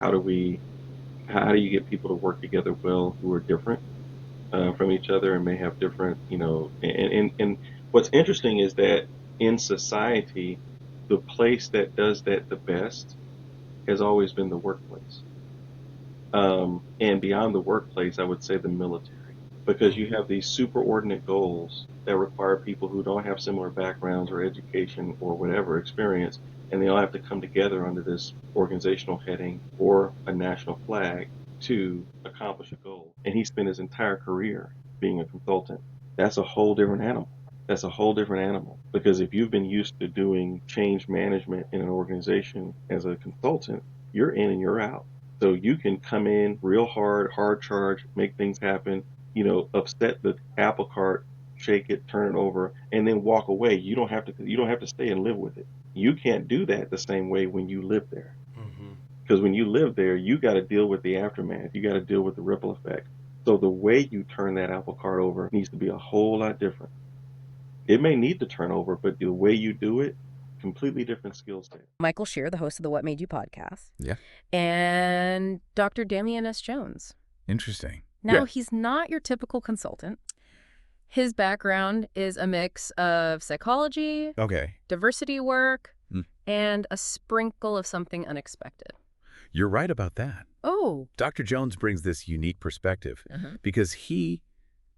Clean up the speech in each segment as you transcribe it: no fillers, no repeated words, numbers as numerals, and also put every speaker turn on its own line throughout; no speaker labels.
how do you get people to work together well who are different from each other and may have different, and what's interesting is that in society, the place that does that the best has always been the workplace. And beyond the workplace, I would say the military, because you have these superordinate goals that require people who don't have similar backgrounds or education or whatever experience, and they all have to come together under this organizational heading or a national flag to accomplish a goal. And he spent his entire career being a consultant. That's a whole different animal. That's a whole different animal, because if you've been used to doing change management in an organization as a consultant, you're in and you're out. So you can come in real hard charge, make things happen, upset the apple cart, shake it, turn it over, and then walk away. You don't have to stay and live with it. You can't do that the same way when you live there.
Mm-hmm.
Because when you live there, you got to deal with the aftermath. You got to deal with the ripple effect. So the way you turn that apple cart over needs to be a whole lot different. It may need to turn over, but the way you do it, completely different skill set.
Michael Shear, the host of the What Made You podcast.
Yeah.
And Dr. Damion S. Jones.
Interesting.
Now,
Yeah.
he's not your typical consultant. His background is a mix of psychology,
Okay.
diversity work,
Mm.
and a sprinkle of something unexpected.
You're right about that.
Oh.
Dr. Jones brings this unique perspective
Uh-huh.
because he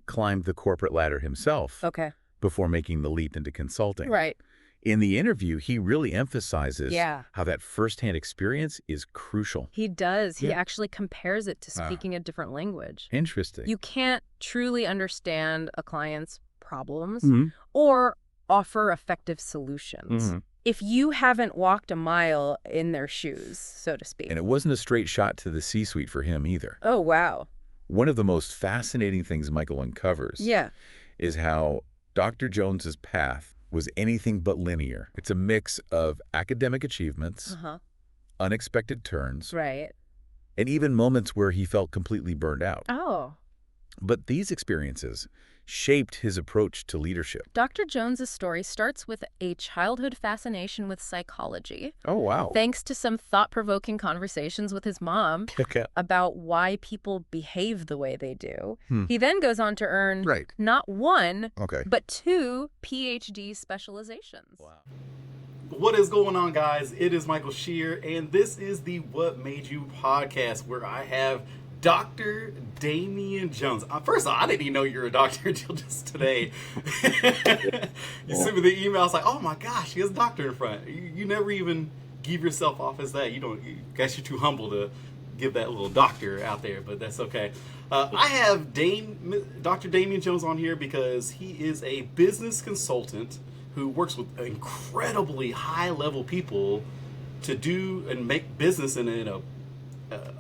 climbed the corporate ladder himself
Okay.
before making the leap into consulting.
Right.
In the interview, he really emphasizes
Yeah.
how that firsthand experience is crucial.
He does. He
Yeah.
actually compares it to speaking a different language.
Interesting.
You can't truly understand a client's problems
Mhm.
or offer effective solutions
Mhm.
if you haven't walked a mile in their shoes, so to speak.
And it wasn't a straight shot to the C-suite for him either.
Oh, wow.
One of the most fascinating things Michael uncovers
Yeah.
is how Dr. Jones's path was anything but linear. It's a mix of academic achievements,
Uh-huh.
unexpected turns,
Right.
and even moments where he felt completely burned out.
Oh.
But these experiences shaped his approach to leadership.
Dr. Jones's story starts with a childhood fascination with psychology,
Oh, wow.
thanks to some thought-provoking conversations with his mom
Okay.
about why people behave the way they do.
Hmm.
He then goes on to earn
Right.
not one,
Okay.
but 2 Ph.D. specializations.
Wow.
What is going on, guys? It is Michael Shear, and this is the What Made You podcast, where I have Dr. Damion Jones. First of all, I didn't even know you were a doctor until just today. You sent me the email. I was like, oh my gosh, he has a doctor in front. You never even give yourself off as that. You guess you're too humble to give that little doctor out there, but that's okay. I have Dr. Damion Jones on here because he is a business consultant who works with incredibly high-level people to do and make business in a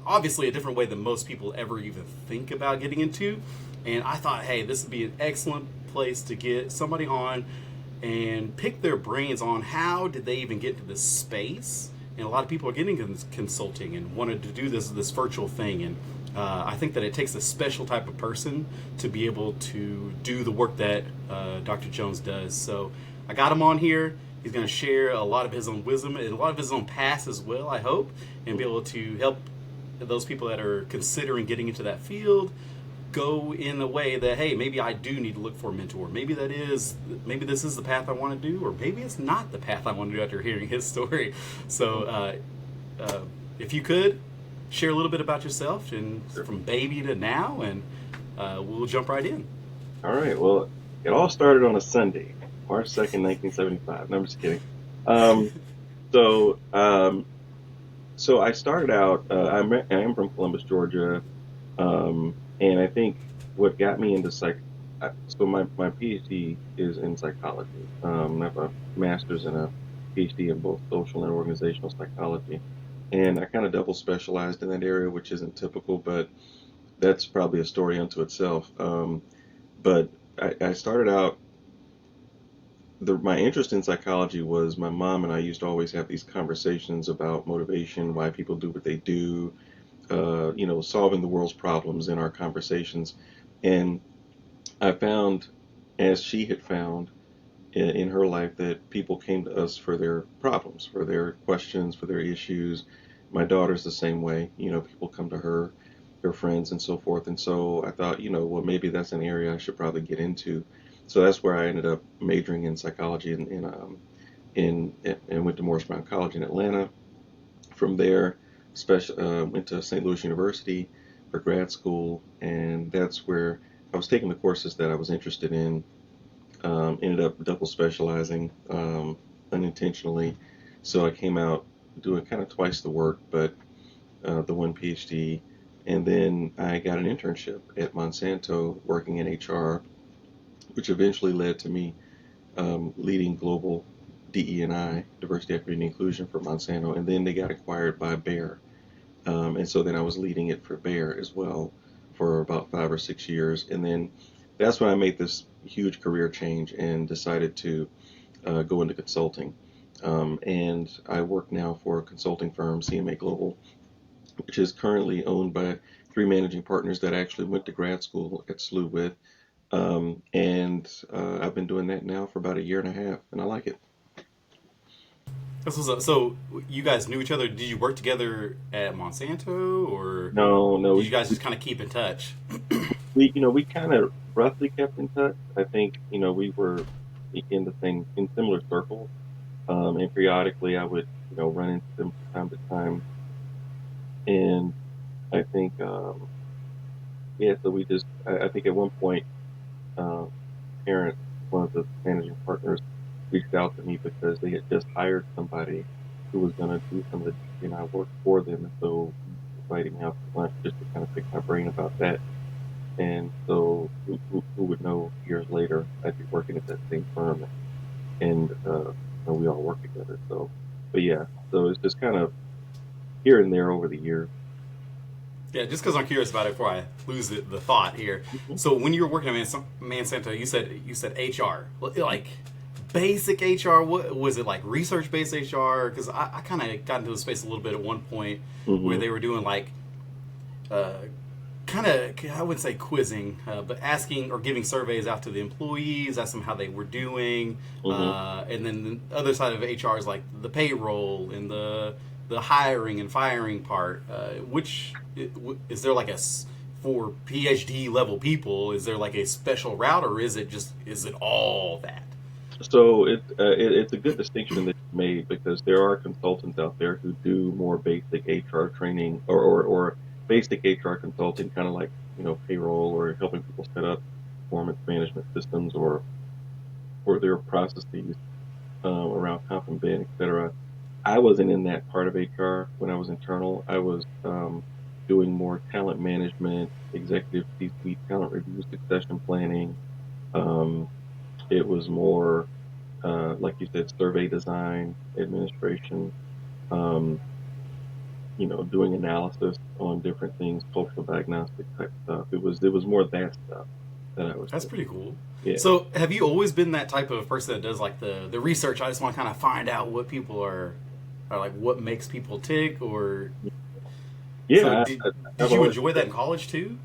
obviously a different way than most people ever even think about getting into. And I thought, hey, this would be an excellent place to get somebody on and pick their brains on how did they even get into this space. And a lot of people are getting into consulting and wanted to do this virtual thing. And I think that it takes a special type of person to be able to do the work that Dr. Jones does. So I got him on here. He's going to share a lot of his own wisdom and a lot of his own past as well, I hope, and be able to help those people that are considering getting into that field go in a way that, hey, maybe I do need to look for a mentor. Maybe this is the path I want to do, or maybe it's not the path I want to do after hearing his story. So if you could, share a little bit about yourself and from baby to now, and we'll jump right in.
All right. Well, it all started on a Sunday, March 2nd, 1975. No, I'm just kidding. So I started out, I am from Columbus, Georgia, and I think what got me into so my PhD is in psychology. I have a master's and a PhD in both social and organizational psychology. And I kind of double specialized in that area, which isn't typical, but that's probably a story unto itself. But I started out, my interest in psychology was my mom and I used to always have these conversations about motivation, why people do what they do, solving the world's problems in our conversations. And I found, as she had found in her life, that people came to us for their problems, for their questions, for their issues, my daughter's the same way. People come to her friends and so forth. And so I thought, well, maybe that's an area I should probably get into. So that's where I ended up majoring in psychology and went to Morris Brown College in Atlanta. From there, went to St. Louis University for grad school, and that's where I was taking the courses that I was interested in. Ended up double specializing unintentionally, so I came out doing kind of twice the work, but the one PhD, and then I got an internship at Monsanto working in HR, which eventually led to me leading global DE&I, diversity, equity, and inclusion for Monsanto, and then they got acquired by Bayer. And so then I was leading it for Bayer as well for about 5 or 6 years. And then that's when I made this huge career change and decided to go into consulting. And I work now for a consulting firm, CMA Global, which is currently owned by three managing partners that I actually went to grad school at SLU with. And I've been doing that now for about a year and a half, and I like it.
This was so you guys knew each other. Did you work together at Monsanto, or
No, no,
did you guys just kind of keep in touch?
we kind of roughly kept in touch. I think, we were in similar circles. And periodically I would, run into them from time to time. And I think, yeah, so I think at one point, uh, parents, one of the managing partners, reached out to me because they had just hired somebody who was going to do some of the D&I work for them. And so he invited me out to lunch just to kind of pick my brain about that. And so who would know years later I'd be working at that same firm, and we all work together. So, but yeah, so it's just kind of here and there over the years.
Yeah, just because I'm curious about it before I lose the thought here.
Mhm.
So when you were working at Monsanto, you said HR, like basic HR. What was it, like research based HR? Because I kind of got into the space a little bit at one point where
Mhm.
they were doing like uh, kind of, I wouldn't say quizzing, but asking or giving surveys out to the employees, asking them how they were doing,
Mhm.
and then the other side of HR is like the payroll and the hiring and firing part. Which is there like for PhD level people? Is there like a special route, or is it all that?
So it's a good distinction that you made because there are consultants out there who do more basic HR training or basic HR consulting, kind of like payroll or helping people set up performance management systems or their processes around comp and ben, et cetera. I wasn't in that part of HR when I was internal. I was doing more talent management, executive C-suite talent review, succession planning. Um, it was more, like you said, survey design, administration, um, doing analysis on different things, cultural diagnostic type stuff. It was more of that stuff that I was
That's
doing.
pretty cool.
Yeah.
So, have you always been that type of person that does like the research? I just want to kind of find out what people are like, what makes people tick, or so
Yeah,
did
I've
you
always,
enjoy that in college too?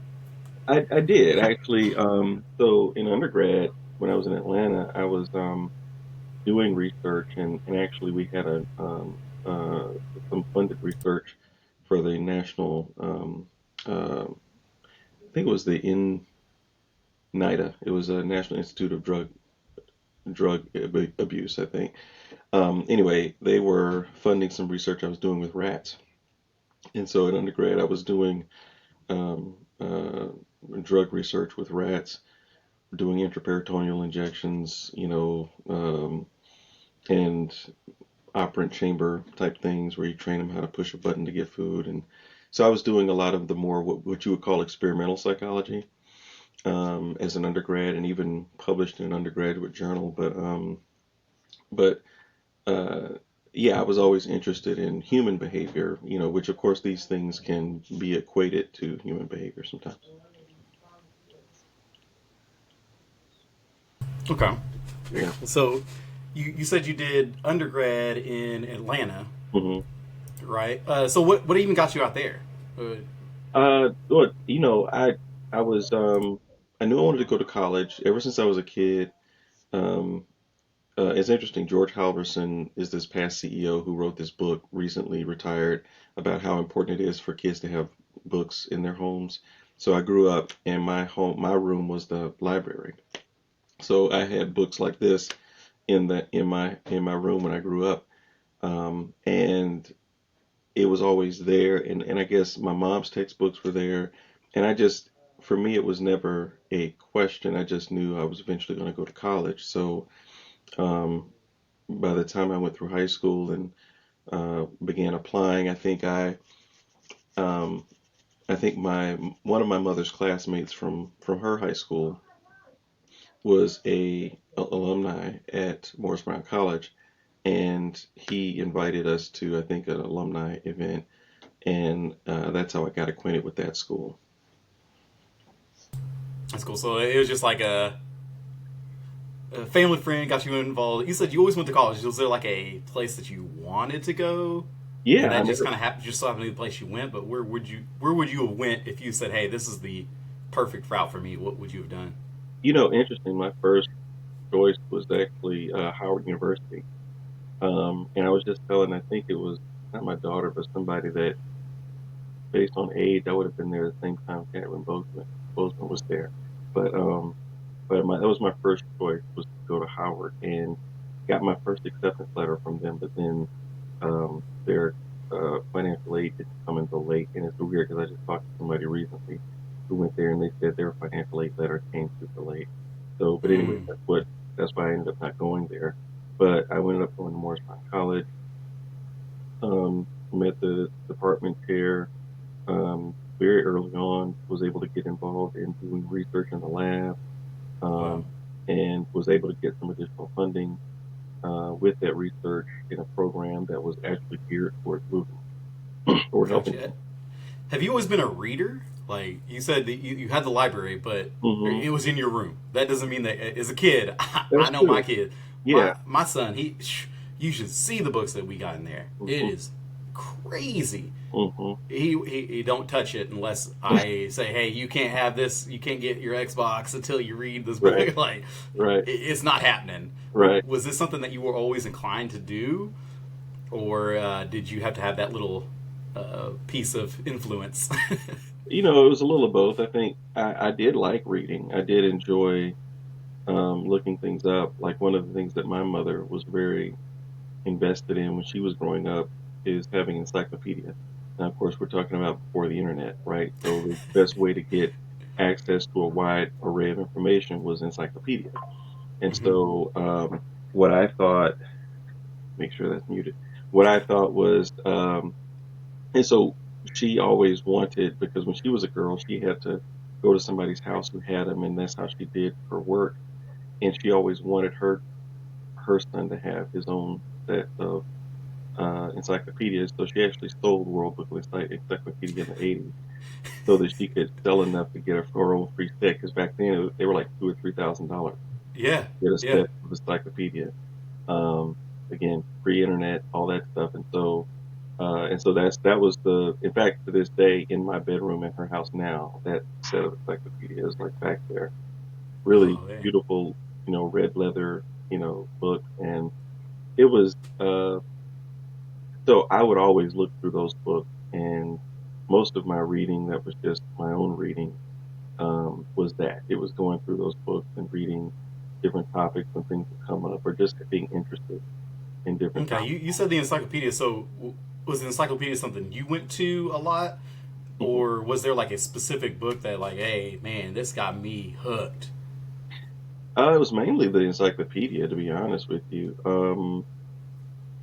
I did actually. So in undergrad, when I was in Atlanta, I was doing research, and actually we had some funded research for the national, I think it was the NIDA. It was a National Institute of Drug Abuse, I think. Anyway, they were funding some research I was doing with rats, and so in undergrad I was doing um, uh, drug research with rats, doing intraperitoneal injections, and operant chamber type things where you train them how to push a button to get food. And so I was doing a lot of the more what you would call experimental psychology as an undergrad, and even published in an undergraduate journal. But uh, yeah, I was always interested in human behavior, which of course these things can be equated to human behavior sometimes.
Okay.
Yeah.
So, you said you did undergrad in Atlanta,
hmm
right? So what even got you out there?
Look, I was I knew I wanted to go to college ever since I was a kid. Um, it's interesting. George Halverson is this past CEO who wrote this book, recently retired, about how important it is for kids to have books in their homes. So I grew up, and my room was the library. So I had books like this in my room when I grew up, and it was always there. And I guess my mom's textbooks were there, and for me, it was never a question. I just knew I was eventually going to go to college. So um, by the time I went through high school and began applying, um, I think my one of my mother's classmates from her high school was a alumni at Morris Brown College, and he invited us to, I think, an alumni event, and that's how I got acquainted with that school.
That's cool. So it was just like a family friend got you involved. You said you always went to college. Was there like a place that you wanted to go, and
Yeah, I
that just
never,
kind of happened? Just so happened to be the place you went. But where would you have went if you said, "Hey, this is the perfect route for me"? What would you have done?
interesting. My first choice was actually Howard University, and I was just telling, I think it was not my daughter, but somebody that, based on age, I would have been there at the same time Catherine Bozeman was there. But that was my first choice, was to go to Howard, and got my first acceptance letter from them. But then their financial aid didn't come until late, and it's weird because I just talked to somebody recently who went there, and they said their financial aid letter came super late. So, but anyway,
Mm.
that's why I ended up not going there. But I ended up going to Morristown College. Met the department chair very early on. Was able to get involved in doing research in the lab,
Wow.
um, and was able to get some additional funding with that research in a program that was actually geared towards moving or helping.
Gotcha. Have you always been a reader? Like you said that you had the library, but
Hmm.
it was in your room. That doesn't mean that as a kid, I
That's
know my
true.
kid,
Yeah.
my son. You should see the books that we got in there. It
Hmm.
is crazy.
Hmm.
He don't touch it unless I say, hey, you can't have this. You can't get your Xbox until you read this book.
Right.
Like
Right.
it's not happening.
Right.
Was this something that you were always inclined to do, or did you have to have that little piece of influence?
It was a little of both. I think I did like reading. I did enjoy looking things up. Like, one of the things that my mother was very invested in when she was growing up is having encyclopedia. Now, of course, we're talking about before the internet, right? So the best way to get access to a wide array of information was encyclopedia. And
Hmm.
so, what I thought, make sure that's muted. What I thought was, and so she always wanted, because when she was a girl, she had to go to somebody's house who had them, and that's how she did her work. And she always wanted her son to have his own set of encyclopedias. So she actually sold World Book Encyclopedia in the 80s so that she could sell enough to get her own free set. Because back then they were like $2,000 or $3,000
Yeah,
to get a
yeah.
set of encyclopedia. Um, Again, pre-internet, all that stuff, and so that was in fact, to this day, in my bedroom in her house now, that set of encyclopedia is like back there. Really
Oh, yeah.
beautiful, red leather, book, and it was. So I would always look through those books, and most of my reading that was just my own reading was that it was going through those books and reading different topics when things would come up, or just being interested in different
Okay,
topics.
you said the encyclopedia. So was the encyclopedia something you went to a lot,
Mhm.
or was there like a specific book that like, hey man, this got me hooked?
It was mainly the encyclopedia, to be honest with you.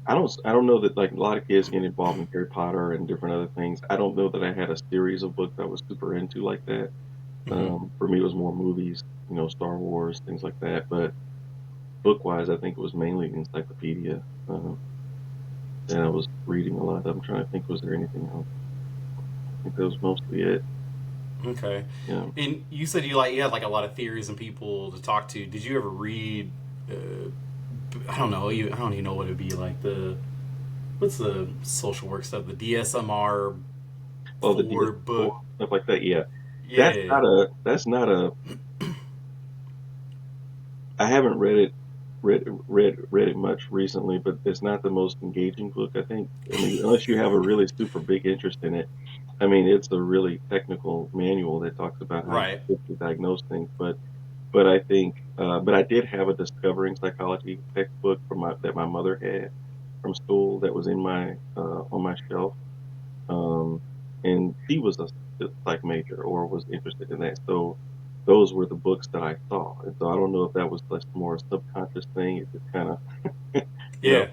I don't know that, like, a lot of kids get involved in Harry Potter and different other things. I don't know that I had a series of books I was super into like that.
Hmm.
For me, it was more movies, Star Wars, things like that. But book wise, I think it was mainly the encyclopedia. And I was reading a lot. I'm trying to think, was there anything else? I think that was mostly it.
Okay,
Yeah.
and you said you had like a lot of theories and people to talk to. Did you ever read? I don't know. I don't even know what it'd be like the what's the social work stuff? The DSMR
Oh, the
four
DS4,
book.
stuff like that. Yeah. That's
Yeah.
not a, that's not a, I haven't read it read it much recently, but it's not the most engaging book, I think. I mean, unless you have a really super big interest in it. I mean, it's a really technical manual that talks about how
Right.
to diagnose things, but I think, but I did have a discovering psychology textbook that my mother had from school that was in my on my shelf. Um, and she was a psych major or was interested in that. So those were the books that I saw. And so I don't know if that was just more a subconscious thing. It just kind of, you know,
Yeah.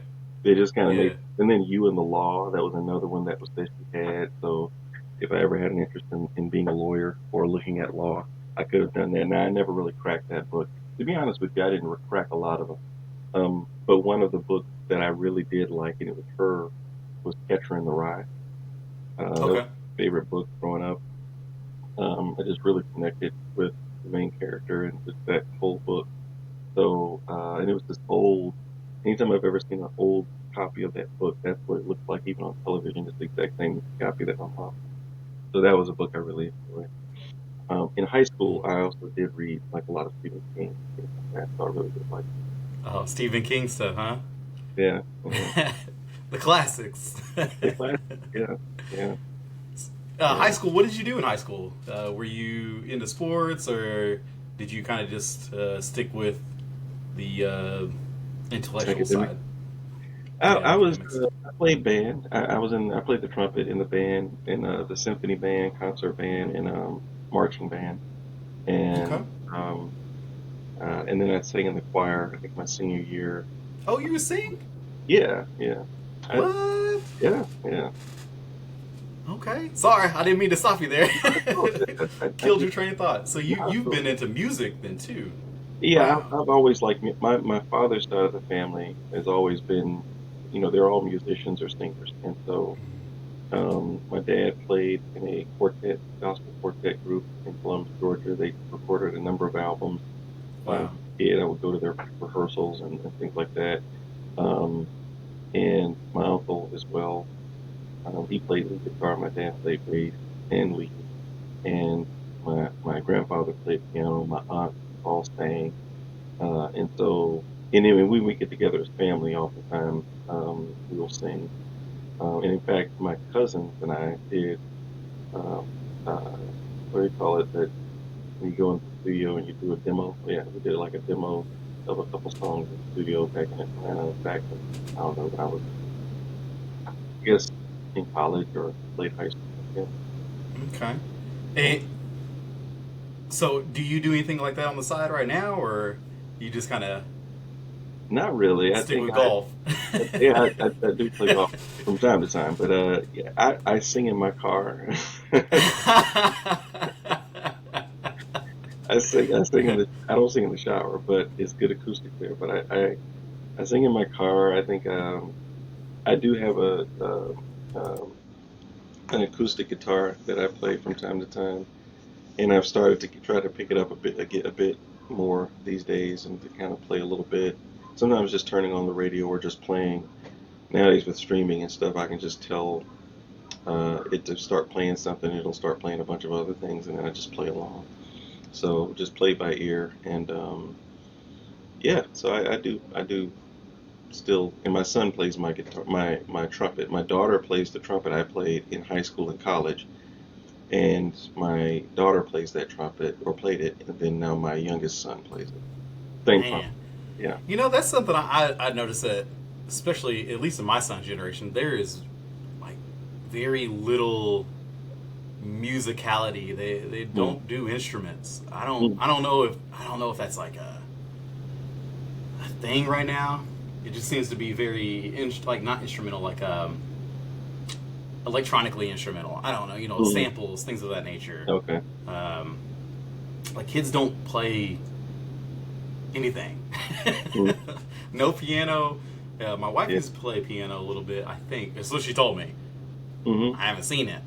they just kind of made.
Yeah.
And then You and the Law, that was another one that she had. So if I ever had an interest in being a lawyer or looking at law, I could have done that. Now I never really cracked that book. To be honest with you, I didn't crack a lot of them. But one of the books that I really did like, and it was her, was Catcher in the Rye. That was
Okay.
my favorite book growing up. I just really connected with the main character and just that whole book. So, and it was this old, anytime I've ever seen an old copy of that book, that's what it looked like, even on television. It's the exact same copy that my mom. So that was a book I really enjoyed. In high school, I also did read like a lot of Stephen King, things like that. So I really did like,
Oh, Stephen King stuff, huh?
yeah, yeah,
The classics.
the classic, yeah, yeah,
High
yeah.
school. What did you do in high school? Were you into sports, or did you kind of just stick with the intellectual
Academic.
side? Yeah,
I was
academics.
I played band. I played the trumpet in the band in the symphony band, concert band, and marching band,
Okay.
and and then I sang in the choir. I think my senior year.
Oh, you were sing?
Yeah, yeah, I,
What?
yeah, yeah.
Okay. Sorry, I didn't mean to stop you there.
Oh, I
Killed
just
your train of thought. So you've
no,
been into music then too.
yeah.
Wow.
I've always liked my father's side of the family has always been, they're all musicians or singers, and so my dad played in a gospel quartet group in Columbus, Georgia. They recorded a number of albums. When I was
Wow.
a kid, I would go to their rehearsals and things like that. Um, and my uncle as well. He played lead guitar. My dad played bass and lead. And my grandfather played piano. My aunt all sang. And so, and then when we would get together as family, oftentimes we will sing. And in fact, my cousins and I did um, uh, what do you call it? That when you go into the studio and you do a demo. Yeah, we did like a demo of a couple songs in the studio back in Atlanta. Back in, I don't know, when I was, I guess, in college or late high school. Yeah.
Okay. And so, do you do anything like that on the side right now, or you just kind of
Not really. I
stick
think
with golf?
yeah, I do play golf from time to time, but yeah, I sing in my car. I sing I don't sing in the shower, but it's good acoustic there. But I sing in my car. I think I do have um, an acoustic guitar that I play from time to time, and I've started to try to pick it up a bit, get a bit more these days, and to kind of play a little bit. Sometimes just turning on the radio or just playing. Nowadays with streaming and stuff, I can just tell it to start playing something. It'll start playing a bunch of other things, and then I just play along. So just play by ear, and yeah. So I do still. And my son plays my guitar, my trumpet. My daughter plays the trumpet I played in high school and college, and my daughter plays that trumpet or played it, and then now my youngest son plays it. Same trumpet.
Man,
Yeah.
that's something I noticed that, especially at least in my son's generation, there is like very little musicality. They
Mm,
don't do instruments.
mm,
I don't know if that's like a thing right now. It just seems to be very like not instrumental, like electronically instrumental. I don't know,
mm.
samples, things of that nature.
Okay.
Um, like kids don't play anything.
Mm,
No piano. My wife
yeah.
used to play piano a little bit. I think that's what she told me.
Mhm.
I haven't seen it.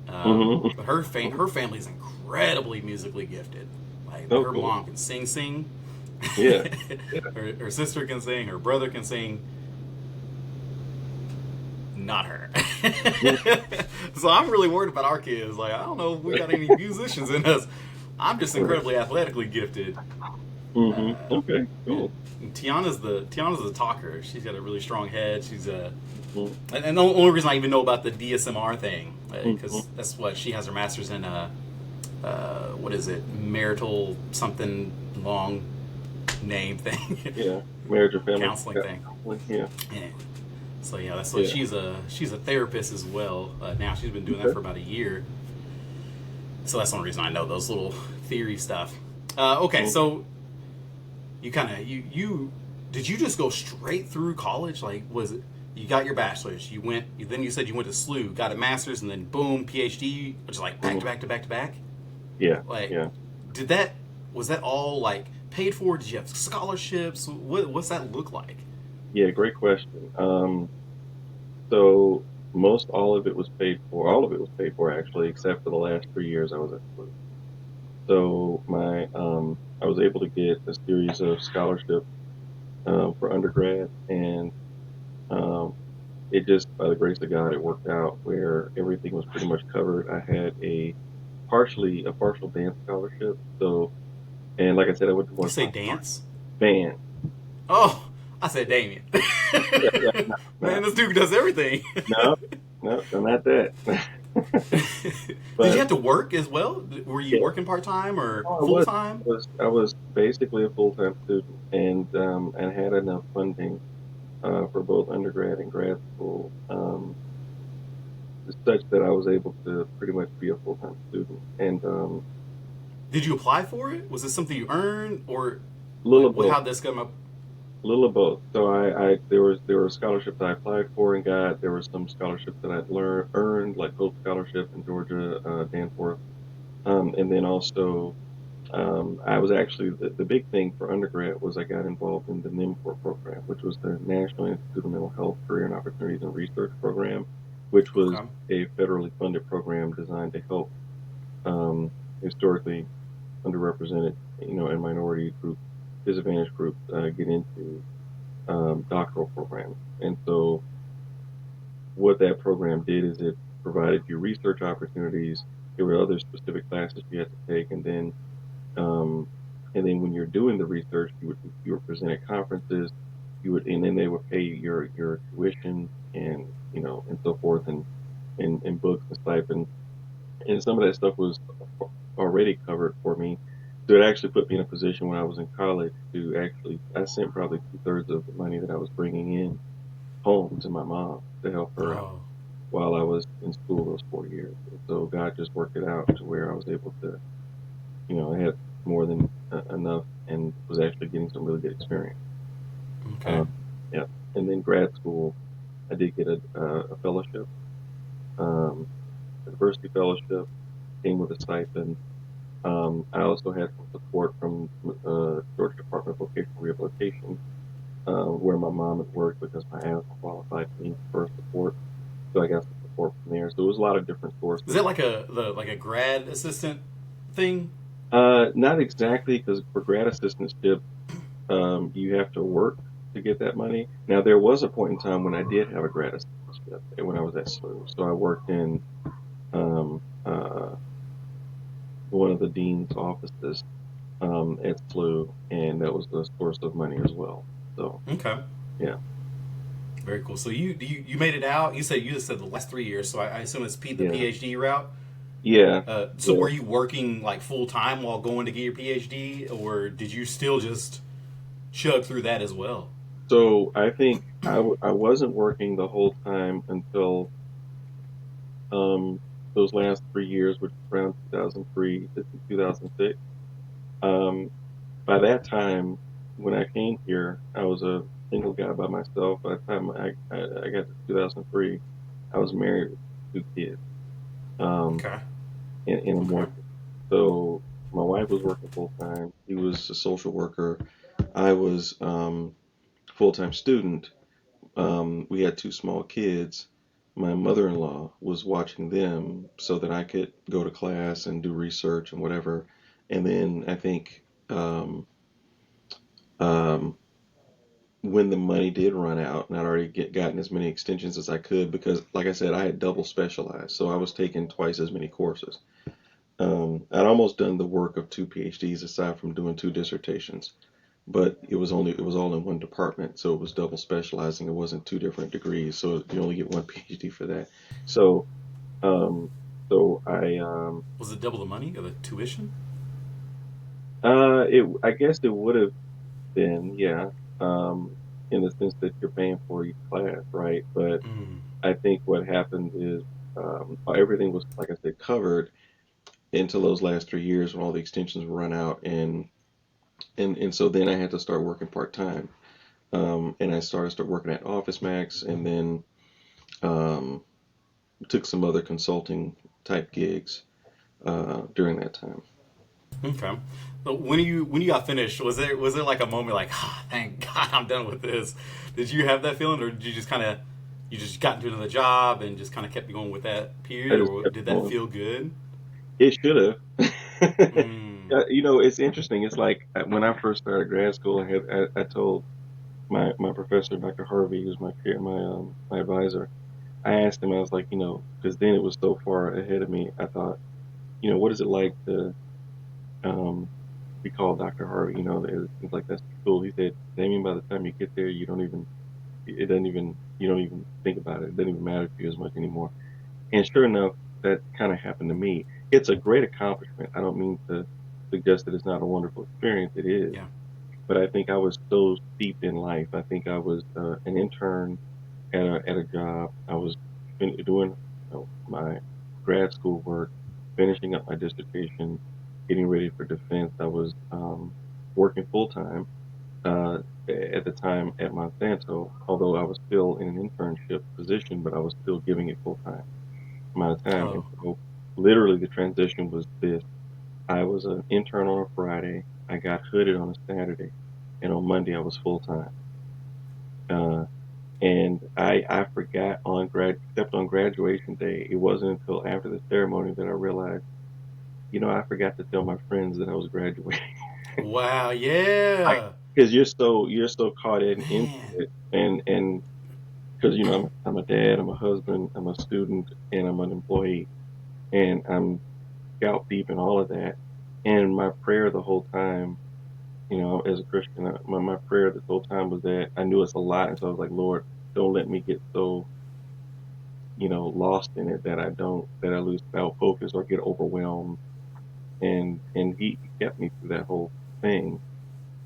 Mhm.
But her family's incredibly musically gifted. Like
Oh,
her
cool.
mom can sing.
Yeah. Yeah.
Her sister can sing. Her brother can sing. Not her.
Yeah.
So I'm really worried about our kids. Like I don't know if we got any musicians in us. I'm just
Right.
incredibly athletically gifted.
Okay,
Yeah.
cool.
And Tiana's the talker. She's got a really strong head. She's a
hmm
and the only reason I even know about the DSMR thing
hmm
because that's what she has her master's in. What is it? Marital something long name thing,
Yeah, marriage or family
counseling thing.
counseling. Yeah.
Yeah. So yeah, that's what
Yeah.
she's a therapist as well. Now she's been doing that
Okay.
for about a year. So that's the only reason I know those little theory stuff. Okay,
Mhm.
so you kind of you did you just go straight through college? Like, was it you got your bachelor's? You went then you said you went to SLU, got a master's, and then boom, PhD, just like back to
Mhm.
back to back to back.
Yeah.
Like,
Yeah.
did that was that all like paid for? Did you have scholarships? What's that look like?
Yeah. Great question. So most all of it was paid for. All of it was paid for actually, except for the last 3 years I was at school. So I was able to get a series of scholarships for undergrad, and um, it just by the grace of God, it worked out where everything was pretty much covered. I had a partial dance scholarship. So, and like I said, I went to
You
one of
say
my
dance?
band.
Oh, I said Damien.
Yeah, yeah, no, no,
Man, this dude does everything.
no, no, no, not that.
Did you
But
have to work as well? Were you
yeah,
working part time or
no,
full time?
I was basically a full time student, and had enough funding for both undergrad and grad school, such that I was able to pretty much be a full time student, and
Did you apply for it? Was this something you earned, or
little
like
of both.
how this come up?
Little of both. So there were scholarships I applied for and got. There were some scholarships that I'd earned, like Hope Scholarship in Georgia, Danforth, and then also I was actually the big thing for undergrad was I got involved in the NIMCOR program, which was the National Institute of Mental Health Career and Opportunities and Research Program, which was
Okay.
a federally funded program designed to help um, historically underrepresented, and minority groups, disadvantaged groups get into doctoral programs. And so what that program did is it provided you research opportunities. There were other specific classes you had to take, um, and then when you're doing the research, you would present at conferences. And then they would pay your tuition and so forth and books and stipends. And some of that stuff was already covered for me. So it actually put me in a position when I was in college to actually I sent probably 2/3 of the money that I was bringing in home to my mom to help her out
Oh,
while I was in school those 4 years. And so God just worked it out to where I was able to, I had more than enough and was actually getting some really good experience.
okay.
Um, yeah. And then grad school, I did get a fellowship, a diversity fellowship, came with a stipend. I also had some support from Georgia Department of Vocational Rehabilitation, where my mom had worked because my asthma qualified me for support. So I got some support from there. So it was a lot of different
Is
sources.
that like a grad assistant thing?
Not exactly, because for grad assistantship, you have to work to get that money. Now there was a point in time when I did have a grad assistantship when I was at SLU. So I worked in one of the dean's offices at SLU, and that was the source of money as well. So
Okay.
yeah,
Very cool. So you made it out. You just said the last 3 years. So I assume it's the
yeah,
PhD route.
yeah,
So
yeah.
were you working like full time while going to get your PhD, or did you still just chug through that as well?
So I think I wasn't working the whole time until um, those last 3 years, which was around 2003 to 2006. Um, by that time, when I came here, I was a single guy by myself. By the time I got to 2003, I was married with 2 kids, um,
Okay.
and a
Okay.
mortgage. So my wife was working full time. She was a social worker. I was full time student. We had two small kids. My mother-in-law was watching them so that I could go to class and do research and whatever. And then I think um, when the money did run out, and I'd already gotten as many extensions as I could because, like I said, I had double specialized, so I was taking twice as many courses. I'd almost done the work of two PhDs aside from doing two dissertations, but it was all in one department, so it was double specializing. It wasn't two different degrees, so you only get one PhD for that. So um, so
Was it double the money or the tuition?
I guess it would have been, yeah, in the sense that you're paying for each class, right? But
Mm.
I think what happened is everything was, like I said, covered until those last 3 years when all the extensions were run out, and so then I had to start working part time, and I started working at Office Max, and then um, took some other consulting type gigs during that time.
Okay. So when you got finished, was there like a moment like, ah, thank God I'm done with this? Did you have that feeling, or did you just kind of you just got into another job and just kind of kept going with that
I
period,
just
or
kept
did that
going.
feel good?
It should have.
Mm.
It's interesting. It's like when I first started grad school, I told my professor, Dr. Harvey, who's my advisor. I asked him, I was like, because then it was so far ahead of me. I thought, what is it like to um, be called Dr. Harvey? It's like that's cool. He said, Damien, by the time you get there, you don't even think about it. It doesn't even matter to you as much anymore. And sure enough, that kind of happened to me. It's a great accomplishment. I don't mean to suggest that it's not a wonderful experience. It is.
Yeah.
But I think I was so steeped in life. I think I was an intern at a job. I was doing my grad school work, finishing up my dissertation, getting ready for defense. I was working full time uh, at the time at Monsanto, although I was still in an internship position, but I was still giving it full time amount of time. And
Oh.
so literally the transition was this. I was an intern on a Friday. I got hooded on a Saturday, and on Monday I was full time. Uh, and I forgot except on graduation day. It wasn't until after the ceremony that I realized, I forgot to tell my friends that I was graduating.
Wow.
Like,
Yeah.
because you're so caught into
Man.
it, and because I'm a dad, I'm a husband, I'm a student, and I'm an employee, and I'm scalp deep in all of that. And my prayer the whole time, as a Christian, my prayer this whole time was that I knew it's a lot. And so I was like, Lord, don't let me get so, lost in it that I lose focus or get overwhelmed. And he kept me through that whole thing.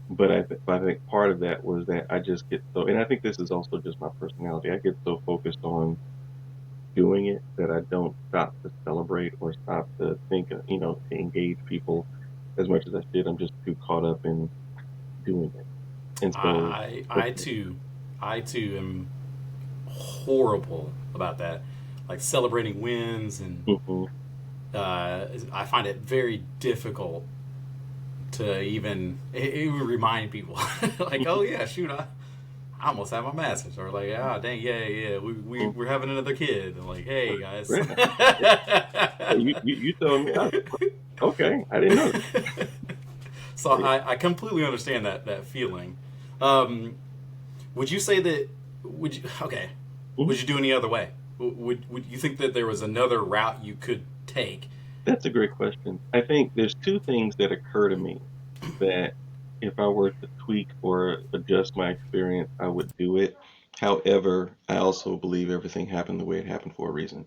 But I think part of that was that I just get so, and I think this is also just my personality. I get so focused on doing it that I don't stop to celebrate or stop to think, to engage people as much as I should. I'm just too caught up in doing it. And so,
I too, I too am horrible about that. Like celebrating wins, and
mhm.
I find it very difficult to even remind people. Like, oh yeah, shoot, I almost have my master's, or like, ah, dang, yeah,
Mhm.
we're having another kid, and like, hey guys.
Yeah. You told me. Okay, I didn't know that.
So I completely understand that feeling. Um, would you say that? Would you okay?
Mhm.
Would you do any other way? Would you think that there was another route you could take?
That's a great question. I think there's two things that occur to me that if I were to tweak or adjust my experience, I would do it. However, I also believe everything happened the way it happened for a reason.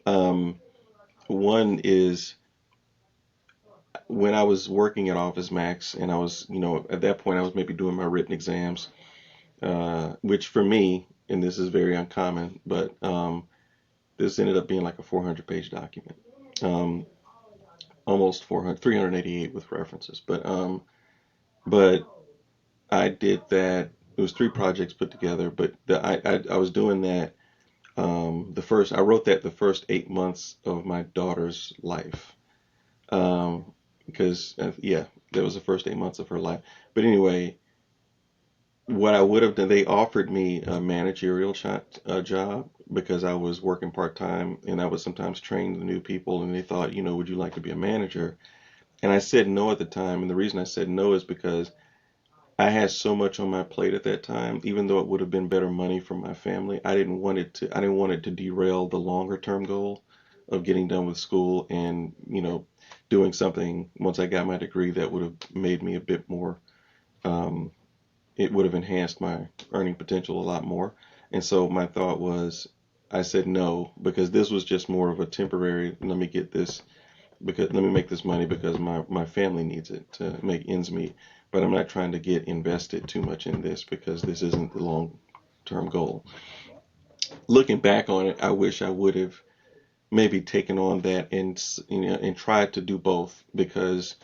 Um, One is when I was working at Office Max, and I was, at that point, I was maybe doing my written exams, which for me, and this is very uncommon, but this ended up being like a 400-page document, um, almost 400, 388 with references. But I did that. It was three projects put together, but I was doing that. I wrote that the first 8 months of my daughter's life. Because yeah, that was the first 8 months of her life. But anyway, what I would have done, they offered me a managerial job because I was working part time and I would sometimes train the new people, and they thought, would you like to be a manager? And I said no at the time, and the reason I said no is because I had so much on my plate at that time. Even though it would have been better money for my family, I didn't want it to derail the longer term goal of getting done with school and, doing something once I got my degree that would have made me a bit more, um, it would have enhanced my earning potential a lot more. And so my thought was, I said no, because this was just more of a temporary, let me get this, because let me make this money because my family needs it to make ends meet. But I'm not trying to get invested too much in this because this isn't the long term goal. Looking back on it, I wish I would have maybe taken on that and and tried to do both because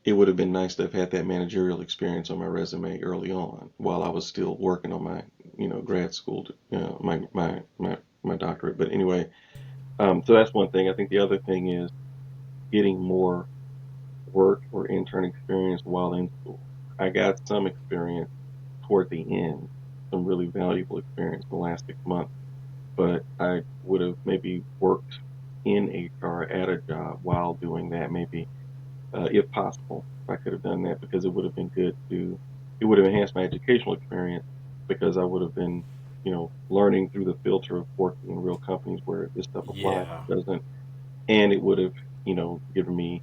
it would have been nice to have had that managerial experience on my resume early on while I was still working on my grad school, my doctorate. But anyway, so that's one thing. I think the other thing is getting more work or intern experience while in school. I got some experience toward the end, some really valuable experience in the last 6 months, but I would have maybe worked in HR at a job while doing that, maybe if possible. If I could have done that because it would have been good to, it would have enhanced my educational experience because I would have been, learning through the filter of working in real companies where this stuff applies,
Yeah.
doesn't, and it would have, given me,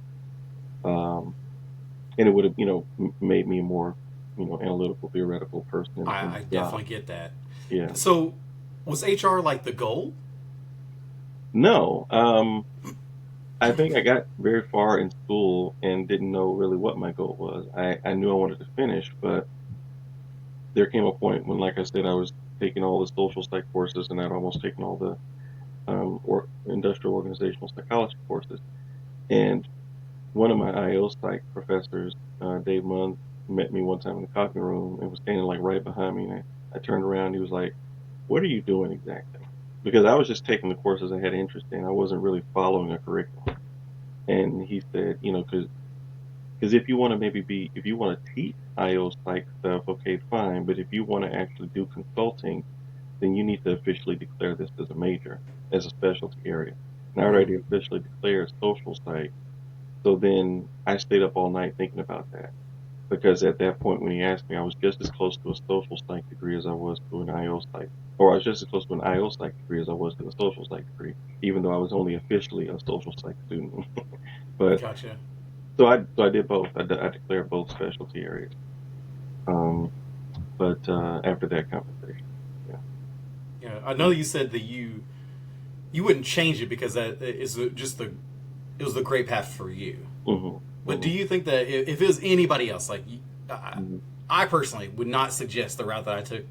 um, and it would have, made me a more, analytical, theoretical person in
I
the job.
definitely get that.
Yeah.
So, was HR like the goal?
No, I think I got very far in school and didn't know really what my goal was. I knew I wanted to finish, but there came a point when, like I said, I was taking all the social psych courses and I'd almost taken all the or industrial organizational psychology courses. And one of my IO psych professors, Dave Munn, met me one time in the coffee room and was standing like right behind me. And I turned around. And he was like, "What are you doing exactly?" Because I was just taking the courses I had interest in. I wasn't really following a curriculum. And he said, because if you want to if you want to teach IO psych stuff, okay, fine. But if you want to actually do consulting, then you need to officially declare this as a major, as a specialty area. And I already officially declared social psych. So then I stayed up all night thinking about that. Because at that point, when he asked me, I was just as close to a social psych degree as I was to an IO psych, or I was just as close to an IO psych degree as I was to a social psych degree, even though I was only officially a social psych student. But
Gotcha.
so I did both. I declared both specialty areas. Um, but after that conversation, yeah.
Yeah, I know you said that you wouldn't change it because that is just the it was the great path for you.
Hmm.
But
Hmm.
do you think that if it was anybody else, like I,
Hmm.
I personally would not suggest the route that I took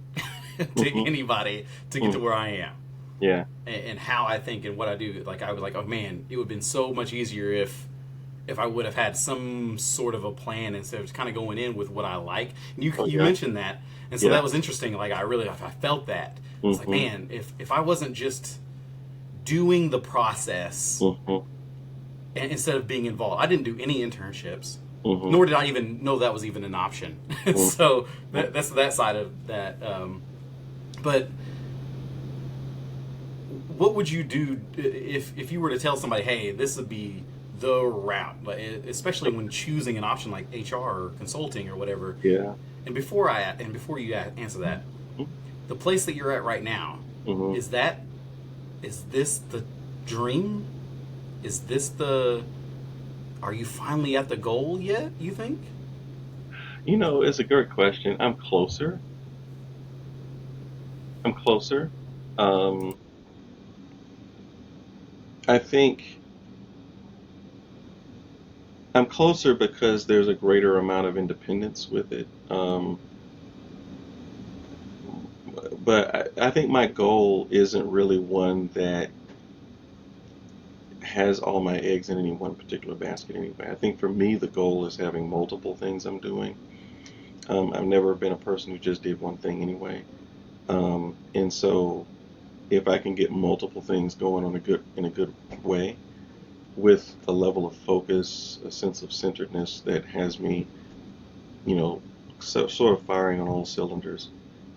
to
Hmm.
anybody to get
Hmm.
to where I am
Yeah.
and how I think and what I do. Like I was like, oh man, it would have been so much easier if I would have had some sort of a plan instead of just kind of going in with what I like. And
Oh
you
yeah.
mentioned that, and so
Yeah.
that was interesting. Like I felt that. It's like,
Hmm.
man, if I wasn't just doing the process
Hmm.
and instead of being involved, I didn't do any internships,
Hmm.
nor did I even know that was even an option.
Hmm.
So that's that side of that. But what would you do if you were to tell somebody, hey, this would be the route, especially when choosing an option like HR or consulting or whatever?
Yeah.
And before you answer that, the place that you're at right now,
Hmm.
is that is this the dream? Is this the are you finally at the goal yet, you think?
It's a great question. I'm closer. I'm closer. Um, I think I'm closer because there's a greater amount of independence with it. But I think my goal isn't really one that has all my eggs in any one particular basket anyway. I think for me, the goal is having multiple things I'm doing. I've never been a person who just did one thing anyway. And so if I can get multiple things going in a good way with a level of focus, a sense of centeredness that has me, you know, sort of firing on all cylinders,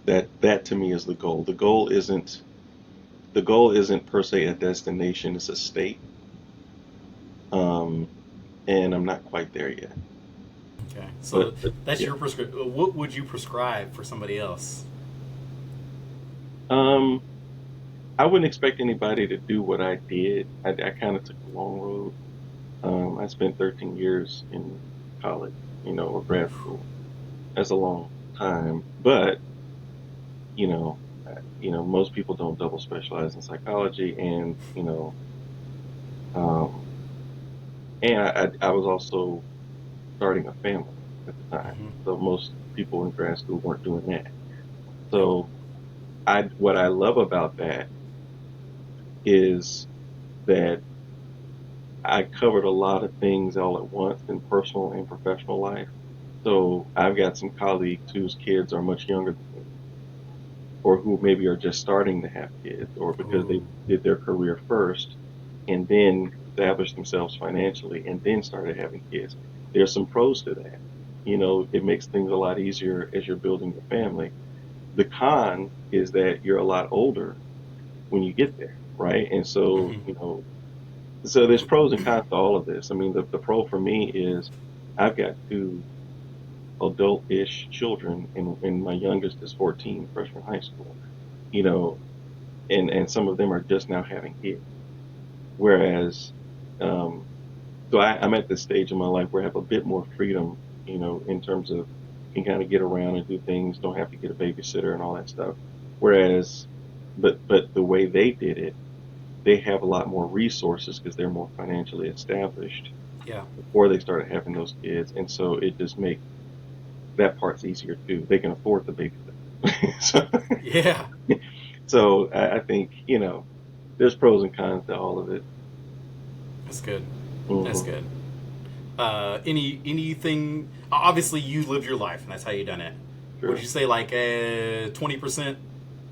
that to me is the goal. The goal isn't per se a destination, it's a state. Um, and I'm not quite there yet.
Okay, so
But
that's
yeah.
your prescription. What would you prescribe for somebody else?
Um, I wouldn't expect anybody to do what I did. I kind of took the long road. I spent 13 years in college, or grad school. That's a long time, but you know, most people don't double specialize in psychology, and um, I was also starting a family at the time,
Mm-hmm.
so most people in grad school weren't doing that.
Yep.
So what I love about that is that I covered a lot of things all at once in personal and professional life. So I've got some colleagues whose kids are much younger than me, or who maybe are just starting to have kids, or because
Ooh.
they did their career first and then established themselves financially and then started having kids. There's some pros to that. It makes things a lot easier as you're building your family. The con is that you're a lot older when you get there, right? And so,
Mm-hmm.
so there's pros and cons to all of this. I mean, the pro for me is I've got two adult-ish children, and my youngest is 14, freshman high school. You know, and some of them are just now having kids. Whereas, um, so I'm at this stage in my life where I have a bit more freedom, in terms of can kind of get around and do things, don't have to get a babysitter and all that stuff. Whereas, but the way they did it, they have a lot more resources because they're more financially established
Yeah.
before they started having those kids, and so it just makes that part's easier too. They can afford the babysitter. so,
Yeah.
so I think there's pros and cons to all of it.
That's good. That's
Hmm.
good. Anything? Obviously, you lived your life, and that's how you done it. Would
Sure.
you say like 20%?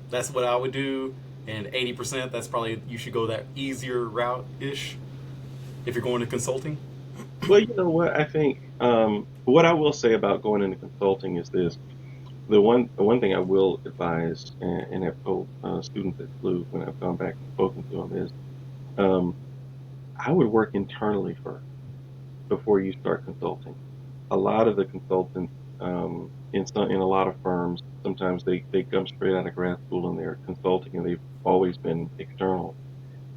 That's what I would do, and 80%. That's probably you should go that easier route ish if you're going to consulting.
Well, you know what? I think what I will say about going into consulting is this: the one thing I will advise and have told students at SLU when I've gone back and spoken to them is um, I would work internally first before you start consulting. A lot of the consultants in a lot of firms, sometimes they come straight out of grad school and they're consulting and they've always been external,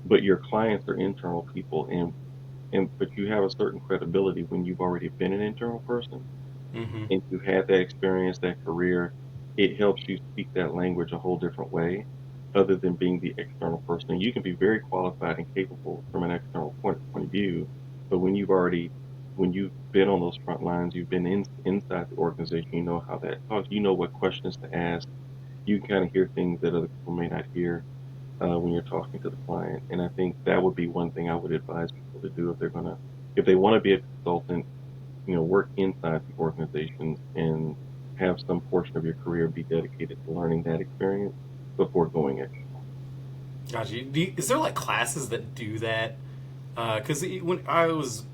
but your clients are internal people, and but you have a certain credibility when you've already been an internal person
Mm-hmm.
and you've had that experience, that career. It helps you speak that language a whole different way, other than being the external person. And you can be very qualified and capable from an external point of view, but when you've been on those front lines, you've been inside the organization, you know how that talks, you know what questions to ask. You can kind of hear things that other people may not hear when you're talking to the client. And I think that would be one thing I would advise people to do if they want to be a consultant, work inside the organizations and have some portion of your career be dedicated to learning that experience before going external.
Gotcha. Is there like classes that do that? Because when I was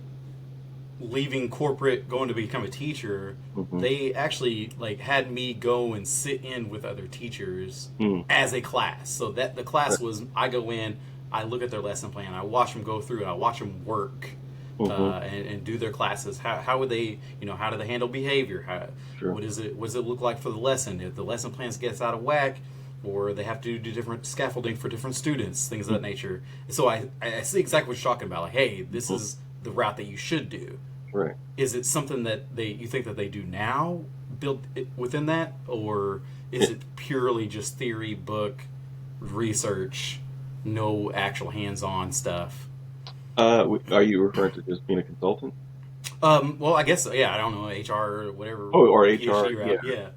leaving corporate, going to become a teacher,
Hmm.
they actually like had me go and sit in with other teachers
Mm.
as a class. So that the class was I go in, I look at their lesson plan, I watch them go through, and I watch them work.
Mm-hmm.
And do their classes. How would they, how do they handle behavior?
Sure.
What does it look like for the lesson? If the lesson plans gets out of whack, or they have to do different scaffolding for different students, things of that nature. So I see exactly what you're talking about. Like, hey, this
Mm-hmm.
is the route that you should do.
Right.
Is it something that you think that they do now, built within that, or is
It,
it purely just theory, book, research, no actual hands-on stuff?
are you referring to just being a consultant?
Well, I guess yeah. I don't know, HR or whatever,
Oh, or HR?
PhD
Yeah.
route. Yeah.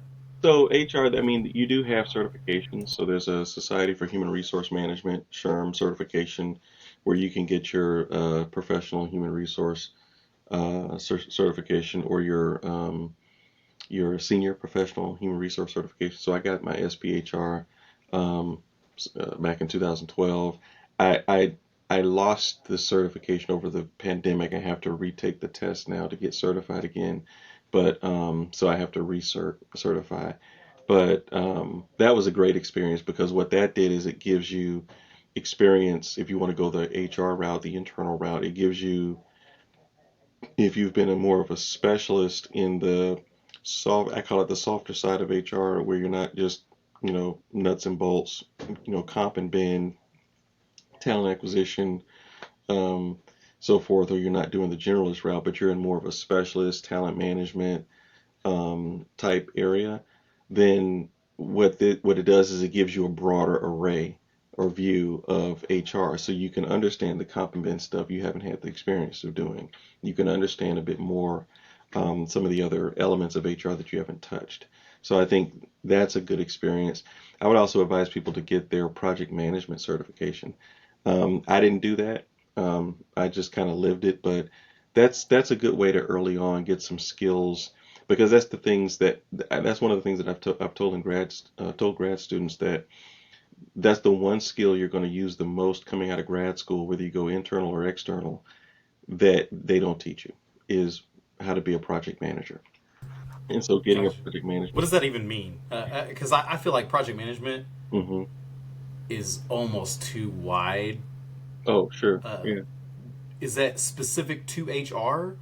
So HR, I mean, you do have certifications. So there's a Society for Human Resource Management, SHRM certification, where you can get your professional human resource certification, or your senior professional human resource certification. So I got my SPHR um, back in 2012. I, I I lost the certification over the pandemic. I have to retake the test now to get certified again, but so I have to certify. But that was a great experience because what that did is it gives you experience if you want to go the HR route, the internal route. It gives you, if you've been a more of a specialist in the I call it the softer side of HR, where you're not just, nuts and bolts, comp and ben, talent acquisition, um, so forth, or you're not doing the generalist route, but you're in more of a specialist talent management type area, then what it does is it gives you a broader array or view of HR, so you can understand the comp and ben stuff you haven't had the experience of doing. You can understand a bit more some of the other elements of HR that you haven't touched. So I think that's a good experience. I would also advise people to get their project management certification. I didn't do that. I just kind of lived it, but that's a good way to early on get some skills because that's one of the things that I've told told grad students that that's the one skill you're going to use the most coming out of grad school, whether you go internal or external, that they don't teach you is how to be a project manager. And so getting a
Gotcha.
project
What
management.
does that even mean? Because I feel like project management
Hmm.
is almost too wide.
Oh, sure.
Uh,
Yeah.
is that specific to HR,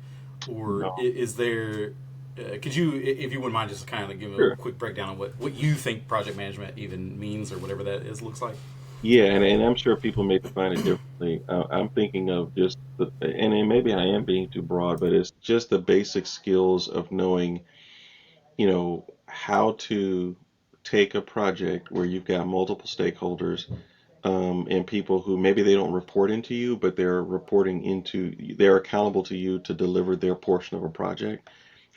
or
No.
is there? Could you, if you wouldn't mind, just kind of give a
Sure.
quick breakdown on what you think project management even means, or whatever that is looks like?
Yeah, and I'm sure people may define it differently. I'm thinking of just and maybe I am being too broad, but it's just the basic skills of knowing, how to take a project where you've got multiple stakeholders, and people who maybe they don't report into you, but they're accountable to you to deliver their portion of a project,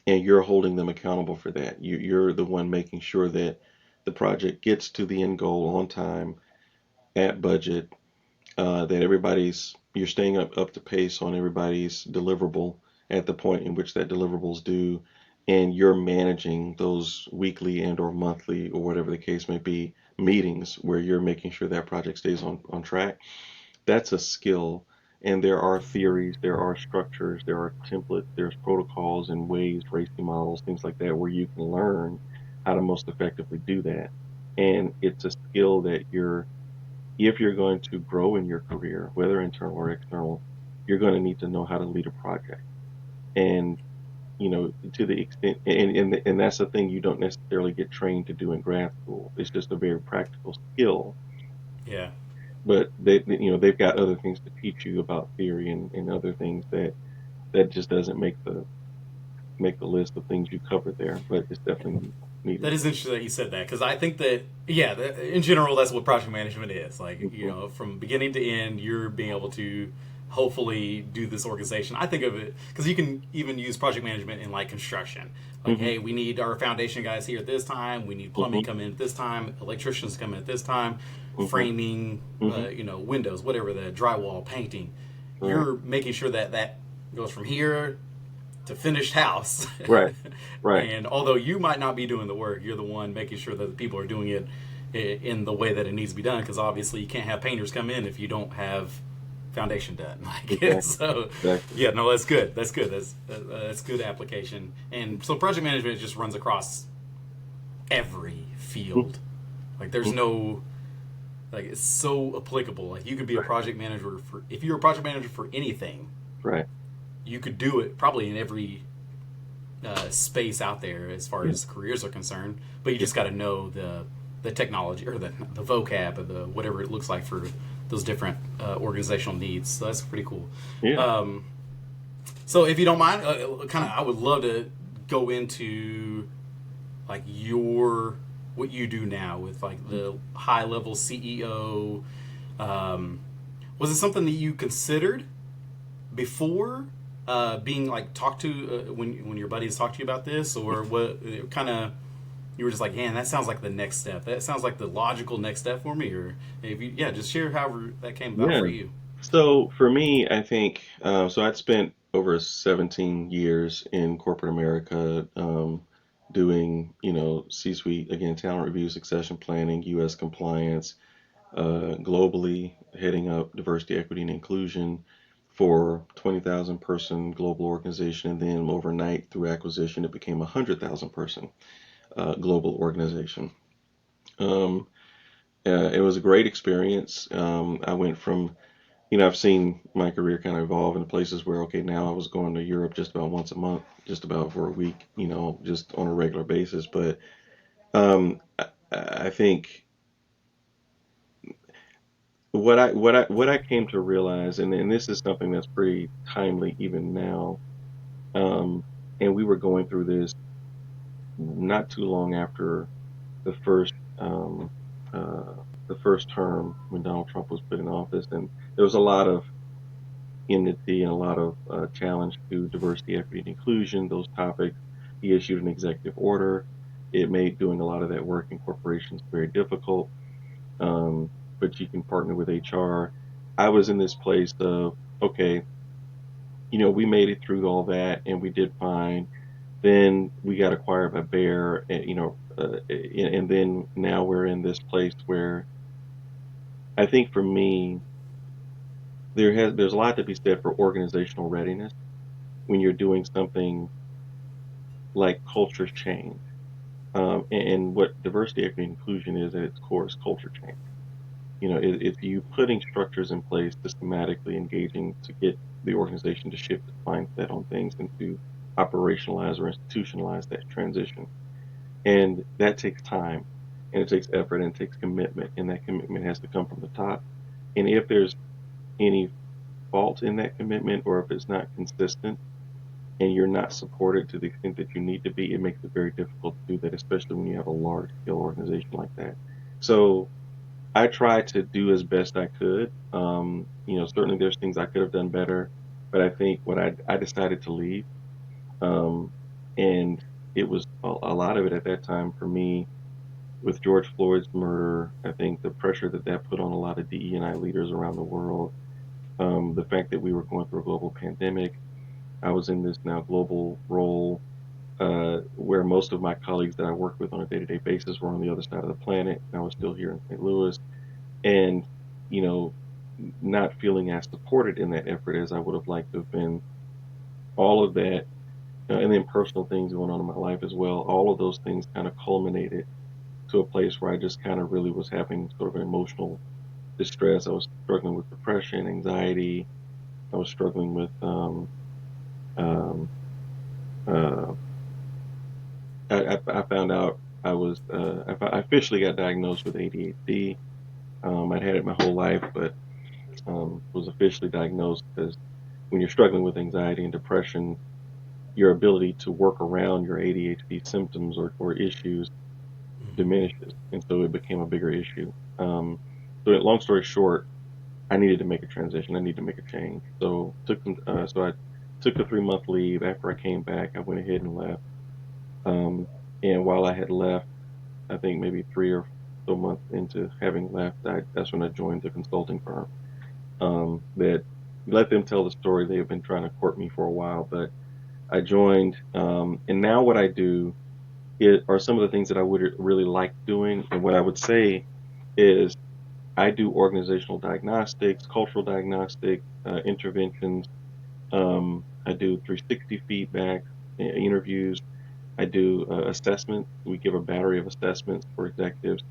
and you're holding them accountable for that. You're the one making sure that the project gets to the end goal on time, at budget, that you're staying up to pace on everybody's deliverable at the point in which that deliverable is due, and you're managing those weekly and or monthly or whatever the case may be meetings where you're making sure that project stays on track. That's a skill. And there are theories, there are structures, there are templates, there's protocols and ways, racing models, things like that, where you can learn how to most effectively do that. And it's a skill that if you're going to grow in your career, whether internal or external, you're going to need to know how to lead a project. And, to the extent, and that's the thing you don't necessarily get trained to do in grad school. It's just a very practical skill,
Yeah,
but they've got other things to teach you about theory and other things that just doesn't make the list of things you covered there, but it's definitely needed.
that is interesting that you said that because I think that in general that's what project management is. Like
Hmm.
from beginning to end, you're being able to hopefully do this organization. I think of it because you can even use project management in like construction. Like,
Hmm.
hey, we need our foundation guys here at this time. We need plumbing
Hmm.
come in at this time. Electricians come in at this time.
Hmm.
Framing,
Hmm.
windows, whatever the drywall, painting.
Right.
You're making sure that that goes from here to finished house.
Right. Right.
And although you might not be doing the work, you're the one making sure that the people are doing it in the way that it needs to be done. Because obviously, you can't have painters come in if you don't have foundation done. Like
Exactly.
so,
Exactly.
yeah, no, that's good. That's good. That's good application. And so, project management just runs across every field. Like, there's no like it's so applicable. Like, you could be a
Right.
project manager for if you're a project manager for anything,
Right.
you could do it probably in every space out there as far
Yeah.
as careers are concerned. But you just got to know the technology or the vocab or the whatever it looks like for those different organizational needs. So that's pretty cool.
Yeah.
Um, so if you don't mind, kind of, I would love to go into like your what you do now with like the high level CEO. Um, was it something that you considered before being like talked to when your buddies talked to you about this, or what kind of you were just like, man, that sounds like the next step. That sounds like the logical next step for me. Or if you, yeah, just share however that came about
Yeah.
for you.
So for me, I think so. I'd spent over 17 years in corporate America, doing C-suite again, talent review, succession planning, U.S. compliance, globally heading up diversity, equity, and inclusion for 20,000 person global organization, and then overnight through acquisition, it became a 100,000 person global organization. Um, it was a great experience. I went from I've seen my career kind of evolve into places where, okay, now I was going to Europe just about once a month, just about for a week, just on a regular basis. But I think what I came to realize, and this is something that's pretty timely even now, um, and we were going through this not too long after the first um, uh, the first term when Donald Trump was put in office, and there was a lot of enmity and a lot of challenge to diversity, equity, and inclusion. Those topics. He issued an executive order. It made doing a lot of that work in corporations very difficult. Um, but you can partner with HR. I was in this place of, okay, we made it through all that and we did fine. Then we got acquired by Bayer, and then now we're in this place where I think for me, there's a lot to be said for organizational readiness when you're doing something like culture change. And what diversity, equity, and inclusion is at its core is culture change. It's you putting structures in place, systematically engaging to get the organization to shift its mindset on things and to operationalize or institutionalize that transition. And that takes time, and it takes effort, and it takes commitment, and that commitment has to come from the top. And if there's any fault in that commitment, or if it's not consistent, and you're not supported to the extent that you need to be, it makes it very difficult to do that, especially when you have a large scale organization like that. So I tried to do as best I could. Certainly there's things I could have done better, but I think when I decided to leave, um, and it was a lot of it at that time for me with George Floyd's murder. I think the pressure that that put on a lot of DE&I leaders around the world, the fact that we were going through a global pandemic, I was in this now global role where most of my colleagues that I worked with on a day-to-day basis were on the other side of the planet, and I was still here in St. Louis, and you know, not feeling as supported in that effort as I would have liked to have been. All of that, and then personal things going on in my life as well. All of those things kind of culminated to a place where I just kind of really was having sort of an emotional distress. I was struggling with depression, anxiety. I was struggling with um, uh, I found out I officially got diagnosed with ADHD. I'd had it my whole life, but was officially diagnosed because when you're struggling with anxiety and depression, your ability to work around your ADHD symptoms or issues diminishes, and so it became a bigger issue. Long story short, I needed to make a transition. I needed to make a change. So I took a 3 month leave. After I came back, I went ahead and left. Um, and while I had left, I think maybe 3 or so months into having left, that's when I joined the consulting firm. That let them tell the story. They have been trying to court me for a while, but I joined. And now what I do are some of the things that I would really like doing. And what I would say is I do organizational diagnostics, cultural diagnostics, interventions. I do 360 feedback, interviews. I do assessments. We give a battery of assessments for executives,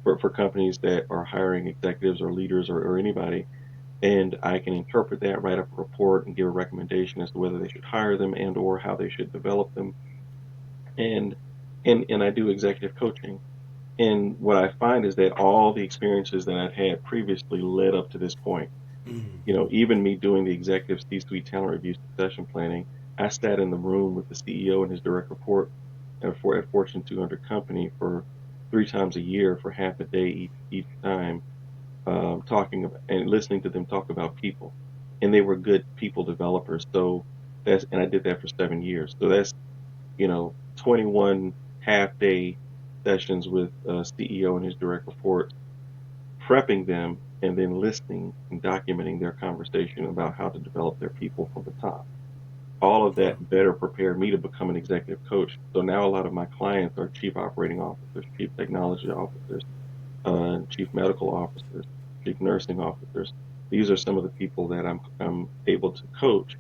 for companies that are hiring executives or leaders or anybody. And I can interpret that, write up a report, and give a recommendation as to whether they should hire them and or how they should develop them. And and I do executive coaching. And what I find is that all the experiences that I've had previously led up to this point. Even me doing the executive C-suite talent review succession planning, I sat in the room with the CEO and his direct report for a Fortune 200 company for 3 times a year for half a day each time, talking about and listening to them talk about people, and they were good people developers. And I did that for 7 years. So that's 21 half day sessions with CEO and his direct reports, prepping them and then listening and documenting their conversation about how to develop their people from the top. All of that better prepared me to become an executive coach. So now a lot of my clients are chief operating officers, chief technology officers, chief medical officers, chief nursing officers. These are some of the people that I'm able to coach.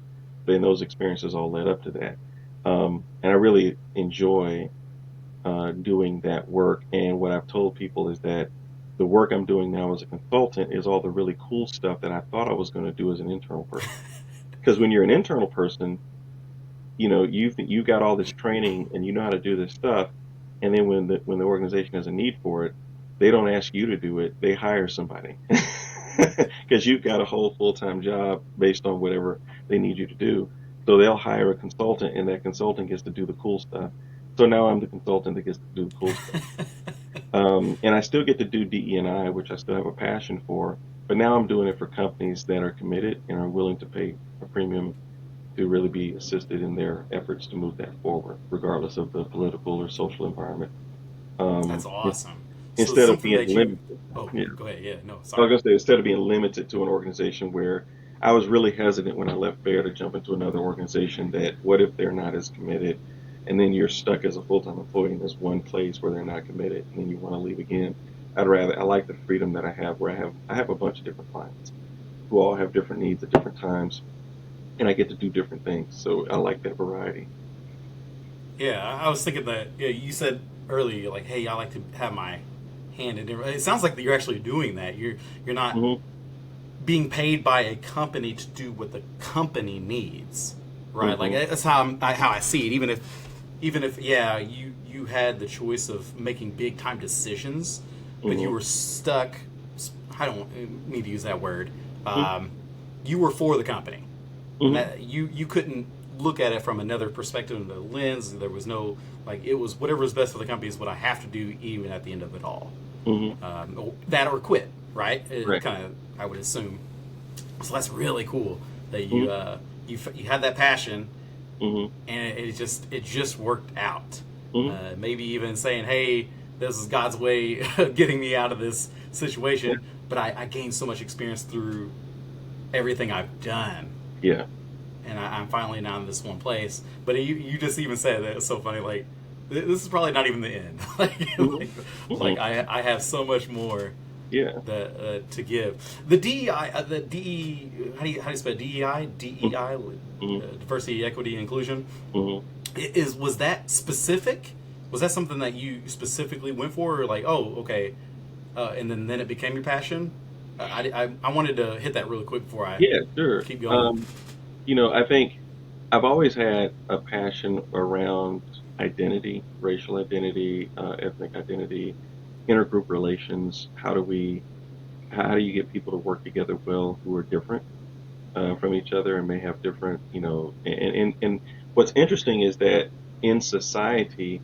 Then those experiences all led up to that, and I really enjoy doing that work. And what I've told people is that the work I'm doing now as a consultant is all the really cool stuff that I thought I was going to do as an internal person. Because when you're an internal person, you got all this training and you know how to do this stuff, and then when the organization has a need for it, they don't ask you to do it; they hire somebody. because you've got a whole full-time job based on whatever they need you to do. So they'll hire a consultant, and that consultant gets to do the cool stuff. So now I'm the consultant that gets to do the cool stuff. And I still get to do DE&I, which I still have a passion for, but now I'm doing it for companies that are committed and are willing to pay a premium to really be assisted in their efforts to move that forward, regardless of the political or social environment.
That's awesome. So it's
Instead of
something
being
that you.
limited,
Oh,
yeah,
go ahead. Yeah, no,
I was
sorry.
gonna say instead of being limited to an organization where I was really hesitant when I left Bayer to jump into another organization that what if they're not as committed, and then you're stuck as a full-time employee in this one place where they're not committed, and then you want to leave again. I like the freedom that I have where I have a bunch of different clients who all have different needs at different times, and I get to do different things. So I like that variety.
Yeah, I was thinking that yeah, you said earlier, like, hey, I like to have my hand in different. It sounds like that you're actually doing that. You're not
Hmm.
being paid by a company to do what the company needs, right? Like
Hmm.
that's how I see it. Even if yeah, you had the choice of making big time decisions, but you
Hmm.
were stuck. I don't need to use that word.
Hmm.
Um, you were for the company, and
Hmm.
that you couldn't look at it from another perspective and the lens. There was no like it was whatever is best for the company is what I have to do, even at the end of it all.
Hmm.
That or quit, right? It
Right.
kind of I would assume. So that's really cool that
Hmm.
you had that passion
Hmm.
and it just worked out.
Hmm.
Maybe even saying, "Hey, this is God's way of getting me out of this
Yeah.
situation." But I gained so much experience through everything I've done,
Yeah.
and I'm finally now in this one place. But you just even said that it's so funny. Like this is probably not even the end.
Hmm.
Like
Hmm.
I have so much more
Yeah.
to give. The DEI, the DE, how do you spell it?
Hmm.
DEI,
Hmm.
diversity, equity, and inclusion.
Hmm.
Was that specific? Was that something that you specifically went for, or like, oh, okay, and then it became your passion? I wanted to hit that really quick before I
Yeah, sure.
keep going.
I think I've always had a passion around identity, racial identity, ethnic identity, intergroup relations. How do you get people to work together well who are different from each other and may have different, and what's interesting is that in society,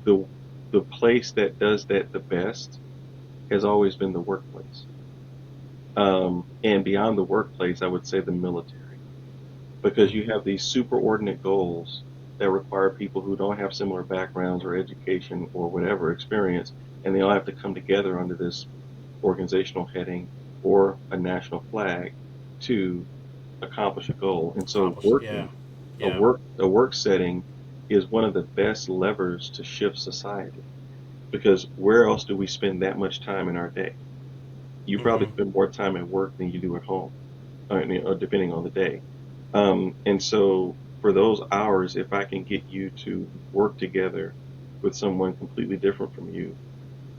the the place that does that the best has always been the workplace. And beyond the workplace, I would say the military, because you
Mm-hmm.
have these superordinate goals that require people who don't have similar backgrounds or education or whatever experience, and they all have to come together under this organizational heading or a national flag to accomplish a goal. And so
Accomplish. Yeah,
working
yeah.
a work setting is one of the best levers to shift society, because where else do we spend that much time in our day? You probably
Mm-hmm.
spend more time at work than you do at home, depending on the day. And so for those hours, if I can get you to work together with someone completely different from you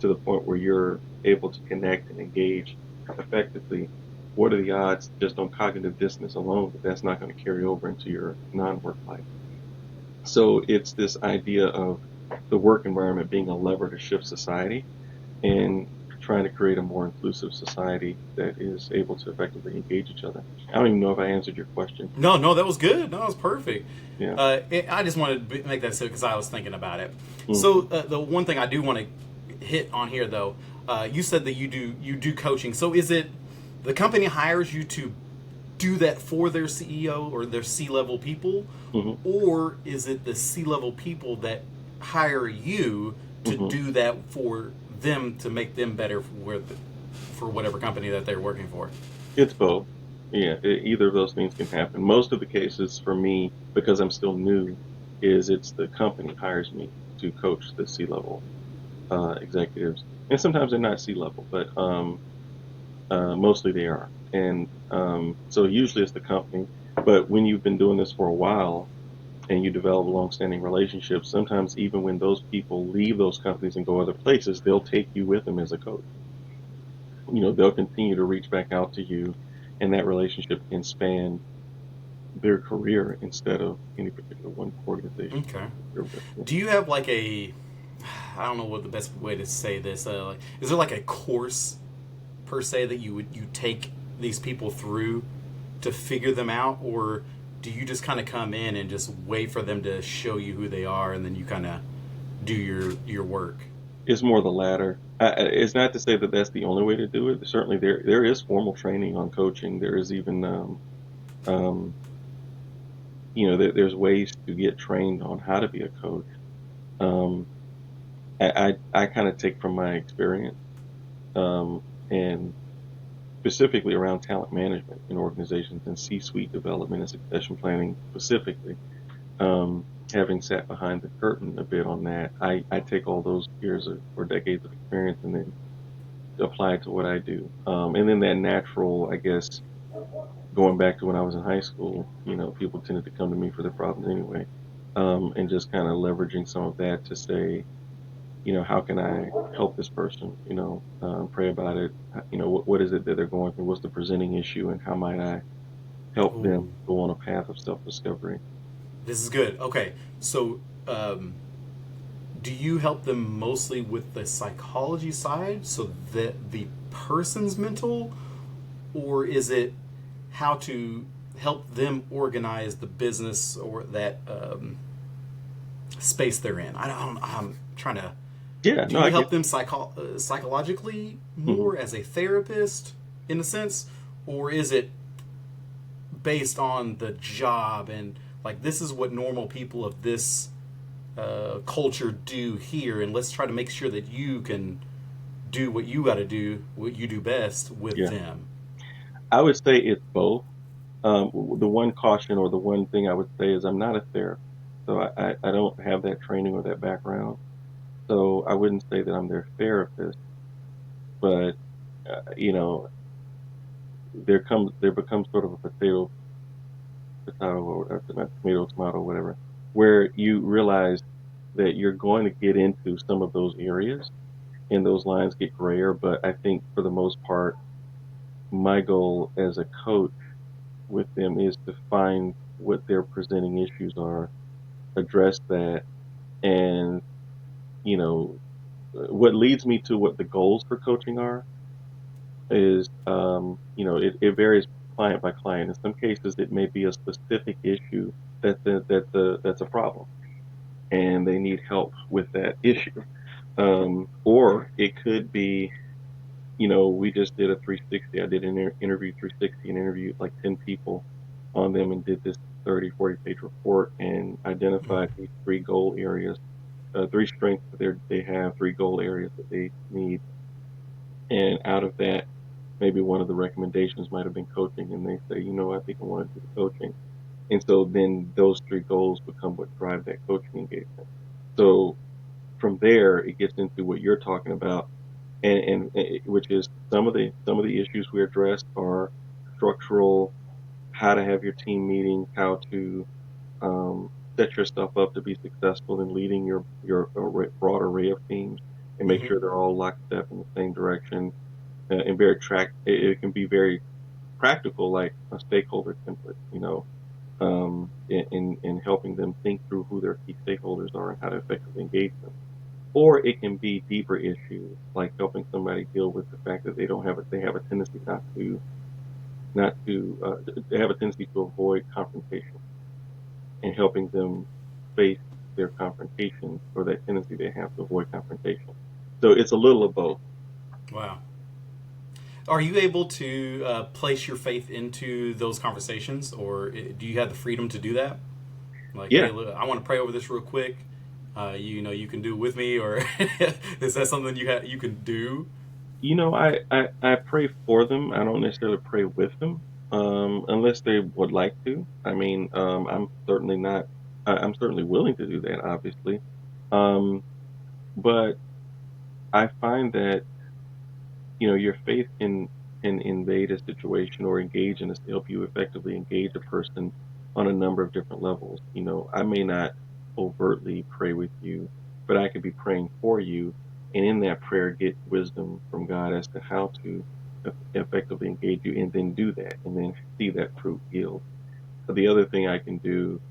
to the point where you're able to connect and engage effectively, what are the odds just on cognitive dissonance alone that that's not going to carry over into your non-work life? So it's this idea of the work environment being a lever to shift society and trying to create a more inclusive society that is able to effectively engage each other. I don't even know if I answered your question.
No, no, that was good. No, that was perfect.
Yeah.
I just wanted to make that so because I was thinking about it.
Hmm.
So the one thing I do want to hit on here, though, you said that you do coaching. So is it the company hires you to do that for their CEO or their C-level people,
Hmm.
or is it the C-level people that hire you to
Hmm.
do that for them to make them better for whatever company that they're working for?
It's both. Yeah, either of those things can happen. Most of the cases for me, because I'm still new, is it's the company hires me to coach the C-level executives, and sometimes they're not C-level, but mostly they are. And so usually it's the company. But when you've been doing this for a while and you develop long-standing relationships, sometimes even when those people leave those companies and go other places, they'll take you with them as a coach. They'll continue to reach back out to you, and that relationship can span their career instead of any particular one organization
Okay.
you're with. Yeah.
Do you have like I don't know what the best way to say this. Is there like a course per se that you take these people through to figure them out, or do you just kind of come in and just wait for them to show you who they are, and then you kind of do your work?
It's more the latter. It's not to say that that's the only way to do it. Certainly, there is formal training on coaching. There is even um, there's ways to get trained on how to be a coach. Um, I kind of take from my experience, and specifically around talent management in organizations and C-suite development and succession planning specifically. Having sat behind the curtain a bit on that, I take all those years or decades of experience and then apply it to what I do. And then that natural, I guess, going back to when I was in high school, people tended to come to me for their problems anyway. And just kind of leveraging some of that to say, how can I help this person? Pray about it. What is it that they're going through? What's the presenting issue, and how might I help them
Ooh,
go on a path of self-discovery?
this is good. Okay, so do you help them mostly with the psychology side, so that the person's mental, or is it how to help them organize the business or that space they're in? I'm trying to.
Yeah,
Do
no,
you
I
help
get.
them psychologically
Mhm.
more as a therapist, in a sense, or is it based on the job and like this is what normal people of this culture do here, and let's try to make sure that you can do what you got to do, what you do best with
Yeah,
them.
I would say it's both. The one caution or the one thing I would say is I'm not a therapist, so I don't have that training or that background. So I wouldn't say that I'm their therapist, but you know, there becomes sort of a potato, or not tomato, whatever, where you realize that you're going to get into some of those areas and those lines get grayer. But I think for the most part, my goal as a coach with them is to find what their presenting issues are, address that, and you know, what leads me to what the goals for coaching are is, it varies client by client. In some cases, it may be a specific issue that's a problem, and they need help with that issue. Or it could be, we just did a 360. I did an interview 360 and interviewed like 10 people on them and did this 30, 40-page report and identified these three goal areas, three strengths that they have, three goal areas that they need. And out of that, maybe one of the recommendations might have been coaching. And they say, I think I want to do the coaching. And so then those three goals become what drive that coaching engagement. So from there, it gets into what you're talking about, and which is some of the issues we addressed are structural, how to have your team meetings, how to set yourself up to be successful in leading your broad array of teams, and make
Mm-hmm.
sure they're all locked step in the same direction, and very it can be very practical, like a stakeholder template, in helping them think through who their key stakeholders are and how to effectively engage them. Or it can be deeper issues, like helping somebody deal with the fact that they have a tendency not to, they have a tendency to avoid confrontation, and helping them face their confrontation, or that tendency they have to avoid confrontation. So it's a little of both.
Wow. Are you able to place your faith into those conversations, or do you have the freedom to do that? Like, hey,
Yeah.
look, I want to pray over this real quick. You can do it with me, or is that something you can do?
I pray for them. I don't necessarily pray with them, unless they would like to. I mean, I'm certainly not, I'm certainly willing to do that, obviously. Um, but I find that, your faith can invade a situation or help you effectively engage a person on a number of different levels. I may not overtly pray with you, but I could be praying for you, and in that prayer get wisdom from God as to how to effectively engage you, and then do that, and then see that fruit yield. The other thing I can do,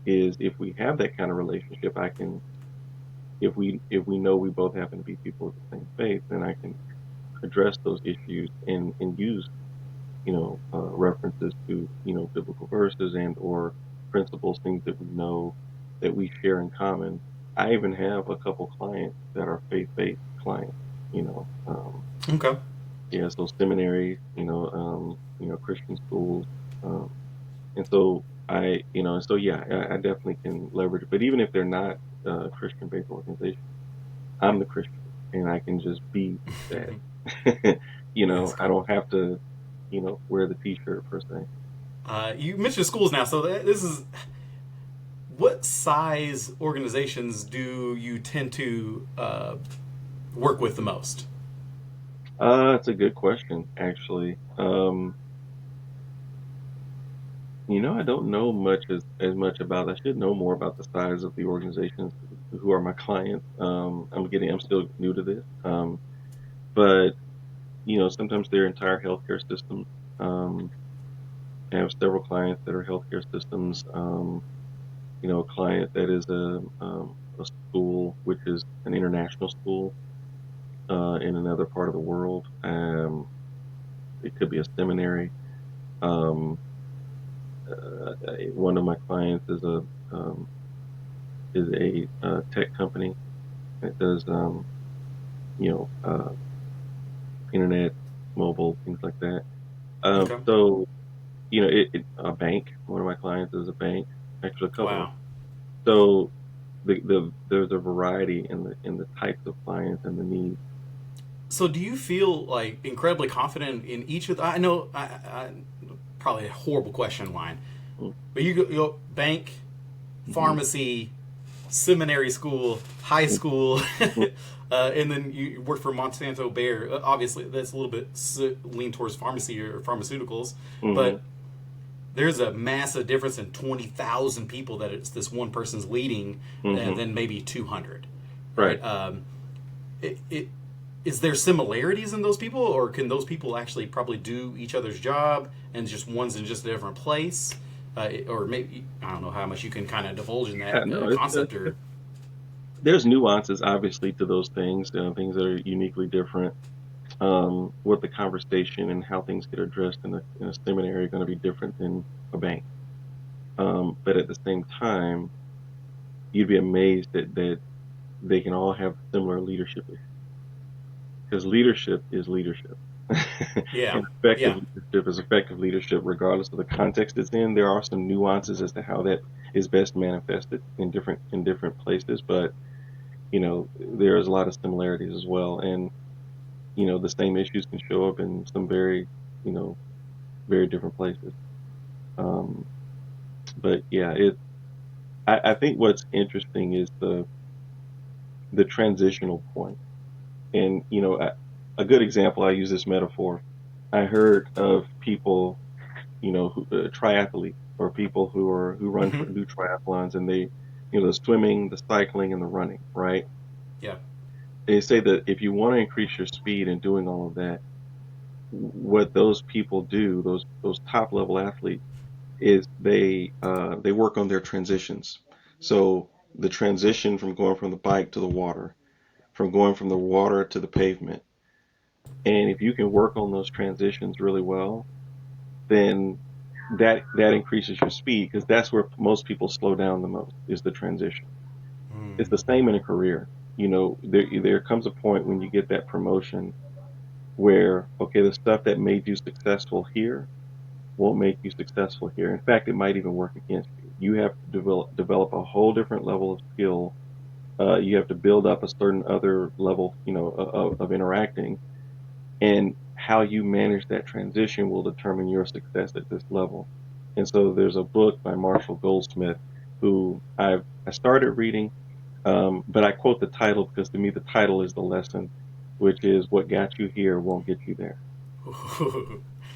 is if we have that kind of relationship, I can, if we know we both happen to be people of the same faith, then I can address those issues and use, references to, biblical verses and or principles, things that we know that we share in common. I even have a couple clients that are faith-based clients, you know,
Okay.
yeah, so seminaries, Christian schools, um, and so yeah, I definitely can leverage it. But even if they're not Christian-based organizations, I'm the Christian, and I can just be that.
That's
I
cool.
don't have to, wear the T-shirt per se.
You mentioned schools now, so this is what size organizations do you tend to work with the most?
It's a good question, actually. I don't know much as much about. I should know more about the size of the organizations who are my clients. I'm still new to this. But sometimes their entire healthcare systems. I have several clients that are healthcare systems. A client that is a school, which is an international school in another part of the world. It could be a seminary. Um, One of my clients um, is a tech company that does you know uh, internet, mobile, things like that.
Okay.
So a bank. One of my clients is a bank. Actually, a couple of.
Wow.
So there's a variety in the types of clients and the needs.
So, do you feel like incredibly confident in each of? I know, probably a horrible question line,
Mm,
but you go bank,
mm-hmm,
pharmacy, seminary school, high
mm,
school,
mm,
and then you work for Monsanto Bayer. Obviously, that's a little bit lean towards pharmacy or pharmaceuticals,
mm-hmm,
but there's a massive difference in 20,000 people that it's this one person's leading, and
mm-hmm.
then maybe 200,
Right.
right? It is there similarities in those people, or can those people actually probably do each other's job and just one's in just a different place? Or maybe I don't know how much you can kind of divulge in that
Yeah. No.
concept, or
There's nuances, obviously, to those things. Things that are uniquely different. What the conversation and how things get addressed in a seminary are going to be different than a bank. But at the same time, you'd be amazed that they can all have similar leadership issues because leadership is leadership.
yeah,
And effective
yeah.
leadership is effective leadership, regardless of the context it's in. There are some nuances as to how that is best manifested in different places, but there's a lot of similarities as well. And the same issues can show up in some you know, very different places. Um, but yeah, I think what's interesting is the transitional point. And a good example, I use this metaphor. I heard of people, triathletes or people who run
Hmm.
who do triathlons, and they, the swimming, the cycling, and the running, right?
Yeah.
They say that if you want to increase your speed in doing all of that, what those people do, those top level athletes, is they work on their transitions. So the transition from going from the bike to the water, from going from the water to the pavement, and if you can work on those transitions really well, then that increases your speed because that's where most people slow down the most is the transition. It's
Mm.
the same in a career. There comes a point when you get that promotion where okay, the stuff that made you successful here won't make you successful here. In fact, it might even work against you. You have to develop a whole different level of skill. You have to build up a certain other level, of interacting, and how you manage that transition will determine your success at this level. And so there's a book by Marshall Goldsmith who I started reading, but I quote the title because to me the title is the lesson, which is what got you here won't get you there,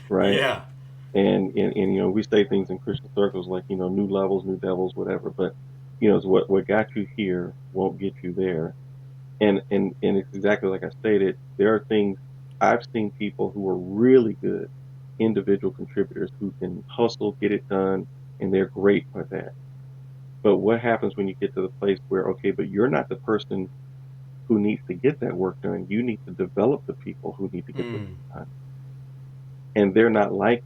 right?
Yeah.
And we say things in Christian circles like new levels, new devils, whatever. But it's what got you here won't get you there. And it's exactly like I stated. There are things I've seen people who are really good individual contributors who can hustle, get it done, and they're great at that. But what happens when you get to the place where okay, but you're not the person who needs to get that work done. You need to develop the people who need to get the
Mm.
work done. And they're not like,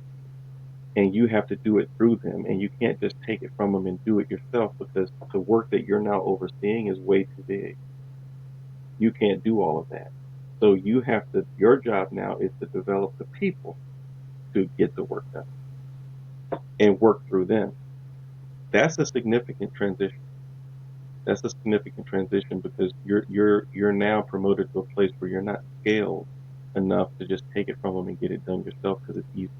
and you have to do it through them. And you can't just take it from them and do it yourself, because the work that you're now overseeing is way too big. You can't do all of that. So you have to, your job now is to develop the people to get the work done and work through them. That's a significant transition. That's a significant transition, because you're now promoted to a place where you're not scaled enough to just take it from them and get it done yourself, because it's easy.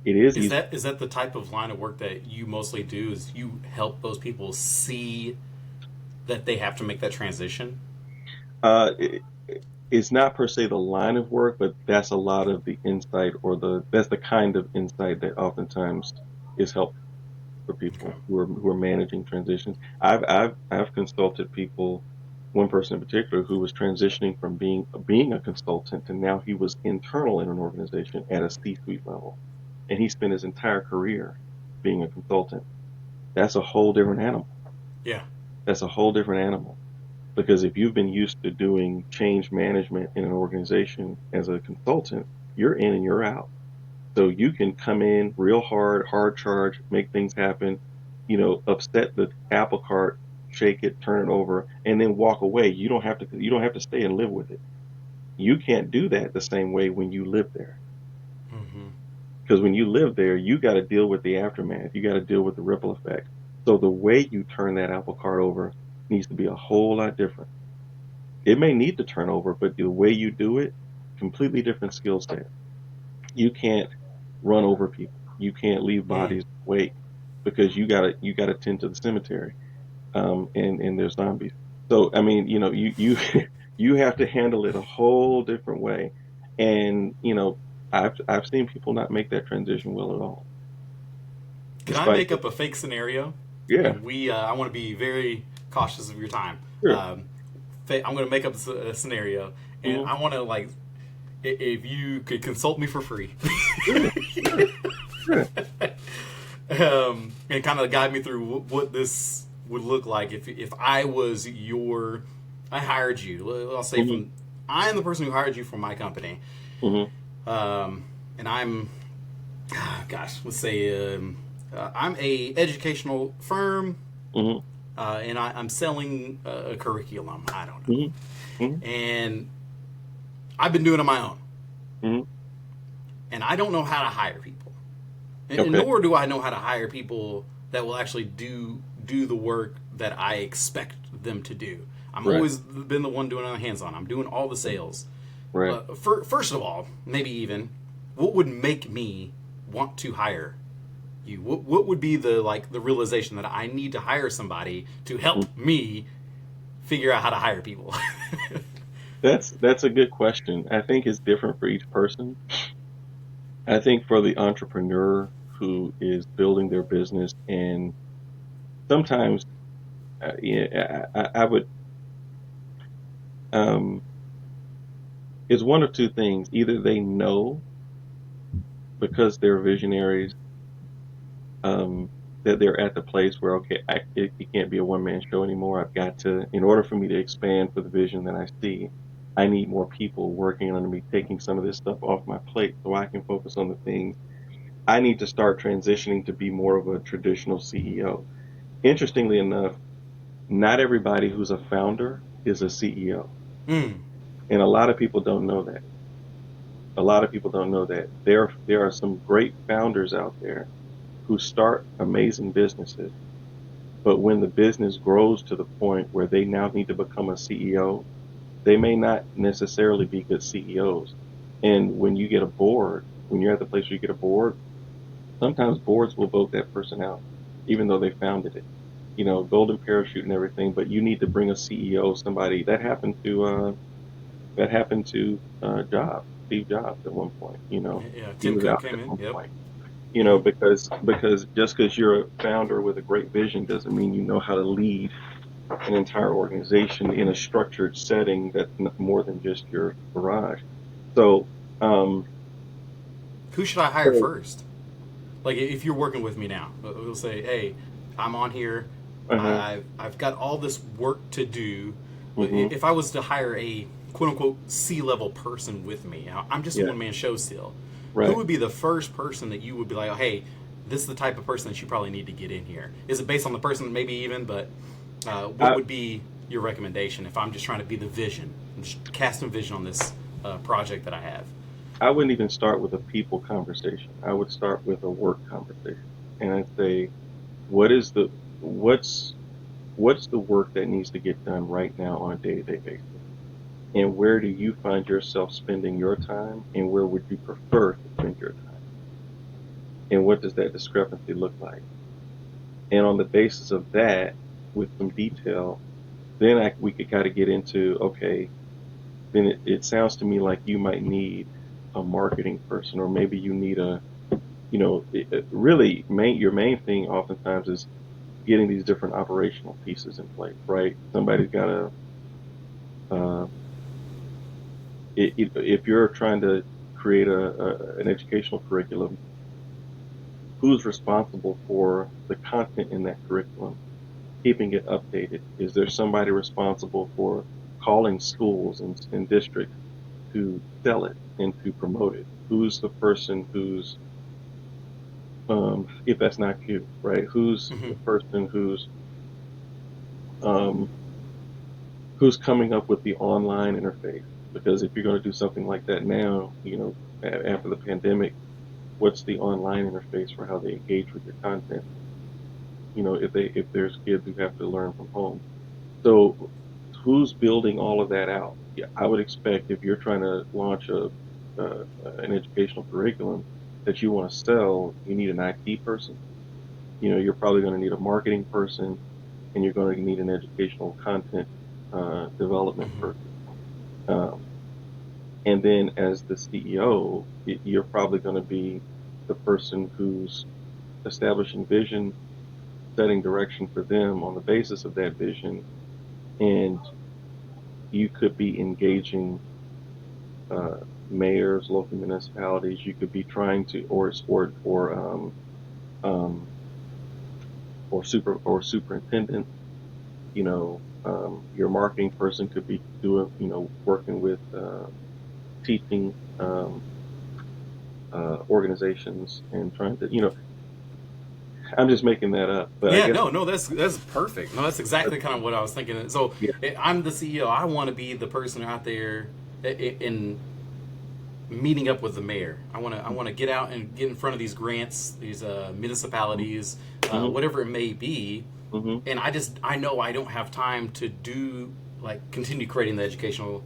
It is easy.
Is that the type of line of work that you mostly do? Is you help those people see that they have to make that transition?
It, it's not per se the line of work, but that's a lot of the insight, or that's the kind of insight that oftentimes is helpful for
Okay.
people who are managing transitions. I've consulted people, one person in particular who was transitioning from being a consultant to now he was internal in an organization at a C-suite level, and he spent his entire career being a consultant. That's a whole different animal.
Yeah.
That's a whole different animal, because if you've been used to doing change management in an organization as a consultant, you're in and you're out. So you can come in real hard charge, make things happen, upset the apple cart, shake it, turn it over, and then walk away. You don't have to stay and live with it. You can't do that the same way when you live there.
Mm-hmm.
Because when you live there, you got to deal with the aftermath. You got to deal with the ripple effect. So the way you turn that apple cart over needs to be a whole lot different. It may need to turn over, but the way you do it, completely different skill set. You can't run over people. You can't leave
Mm.
bodies wait, because you gotta tend to the cemetery. And there's zombies. So I mean, you you have to handle it a whole different way. And I've seen people not make that transition well at all,
Can I
despite
make up a fake scenario?
yeah,
And I want to be very cautious of your time.
sure.
Um, I'm going to make up a scenario, and
Hmm.
I want to if you could consult me for free,
Sure, sure, sure.
and kind of guide me through what this would look like if I was I hired you. I'll say
Hmm.
from I am the person who hired you for my company,
Hmm.
and I'm gosh, let's say I'm a educational firm,
Hmm.
and I'm selling a curriculum. I don't
Hmm.
know,
Hmm.
and I've been doing it on my own,
Hmm.
and I don't know how to hire people, and
Okay.
nor do I know how to hire people that will actually do the work that I expect them to do. I'm
Right.
always been the one doing it on hands-on. I'm doing all the sales.
Right.
First of all, maybe even what would make me want to hire you? What would be the realization that I need to hire somebody to help
Mm.
me figure out how to hire people?
That's a good question. I think it's different for each person. I think for the entrepreneur who is building their business, and sometimes, yeah, I would, um, it's one of two things. Either they know, because they're visionaries, um, that they're at the place where, okay, it can't be a one man show anymore. I've got to, in order for me to expand for the vision that I see, I need more people working under me, taking some of this stuff off my plate so I can focus on the things. I need to start transitioning to be more of a traditional CEO. Interestingly enough, not everybody who's a founder is a CEO.
Mm.
And a lot of people don't know that. A lot of people don't know that. There are some great founders out there who start amazing businesses, but when the business grows to the point where they now need to become a CEO, they may not necessarily be good CEOs. And when you get a board, when you're at the place where you get a board, sometimes boards will vote that person out, even though they founded it. Golden parachute and everything, but you need to bring a CEO, somebody that happened to Steve Jobs at one point.
Yeah,
He
Tim
was
Cook
out
came
at
in.
one
Yep.
point.
Mm-hmm.
Because just because you're a founder with a great vision doesn't mean you know how to lead an entire organization in a structured setting that's more than just your garage. So, um,
Who should I hire
so,
first? Like if you're working with me now, we'll say, hey, I'm on here.
uh-huh,
I've got all this work to do.
Mm-hmm.
if I was to hire a quote unquote C-level person with me, I'm just a
Yeah.
one man show still. Who
Right.
would be the first person that you would be like, oh, hey, this is the type of person that you probably need to get in here? Is it based on the person, maybe even, but what
I
would be your recommendation if I'm just trying to be the vision, I'm just casting vision on this project that I have?
I wouldn't even start with a people conversation. I would start with a work conversation, and I'd say, what is the what's what's the work that needs to get done right now on a day-to-day basis? And where do you find yourself spending your time, and where would you prefer to spend your time? And what does that discrepancy look like? And on the basis of that, with some detail, then we could kind of get into, okay, then it sounds to me like you might need a marketing person, or maybe you need really your main thing oftentimes is getting these different operational pieces in place, right? Somebody's got to, uh, if you're trying to create an educational curriculum, who's responsible for the content in that curriculum, keeping it updated? Is there somebody responsible for calling schools and districts to sell it and to promote it? Who's the person if that's not you, right? Who's
Mm-hmm.
the person um, who's coming up with the online interface? Because if you're going to do something like that now, after the pandemic, what's the online interface for how they engage with your content? If there's kids who have to learn from home. So who's building all of that out? Yeah, I would expect if you're trying to launch an educational curriculum that you want to sell, you need an IT person. You're probably going to need a marketing person, and you're going to need an educational content development
Mm-hmm.
person. Um, and then as the CEO, you're probably going to be the person who's establishing vision, setting direction for them on the basis of that vision, and you could be engaging uh, mayors, local municipalities. You could be trying to, um, or superintendent. Your marketing person could be working with teaching organizations and trying to, I'm just making that up, but I
Yeah,
guess
no, that's perfect. No, that's exactly kind of what I was thinking. So
yeah,
I'm the CEO. I want to be the person out there in meeting up with the mayor. I want to get out and get in front of these grants, these municipalities,
hmm
whatever it may be.
hmm
And I know I don't have time to do like continue creating the educational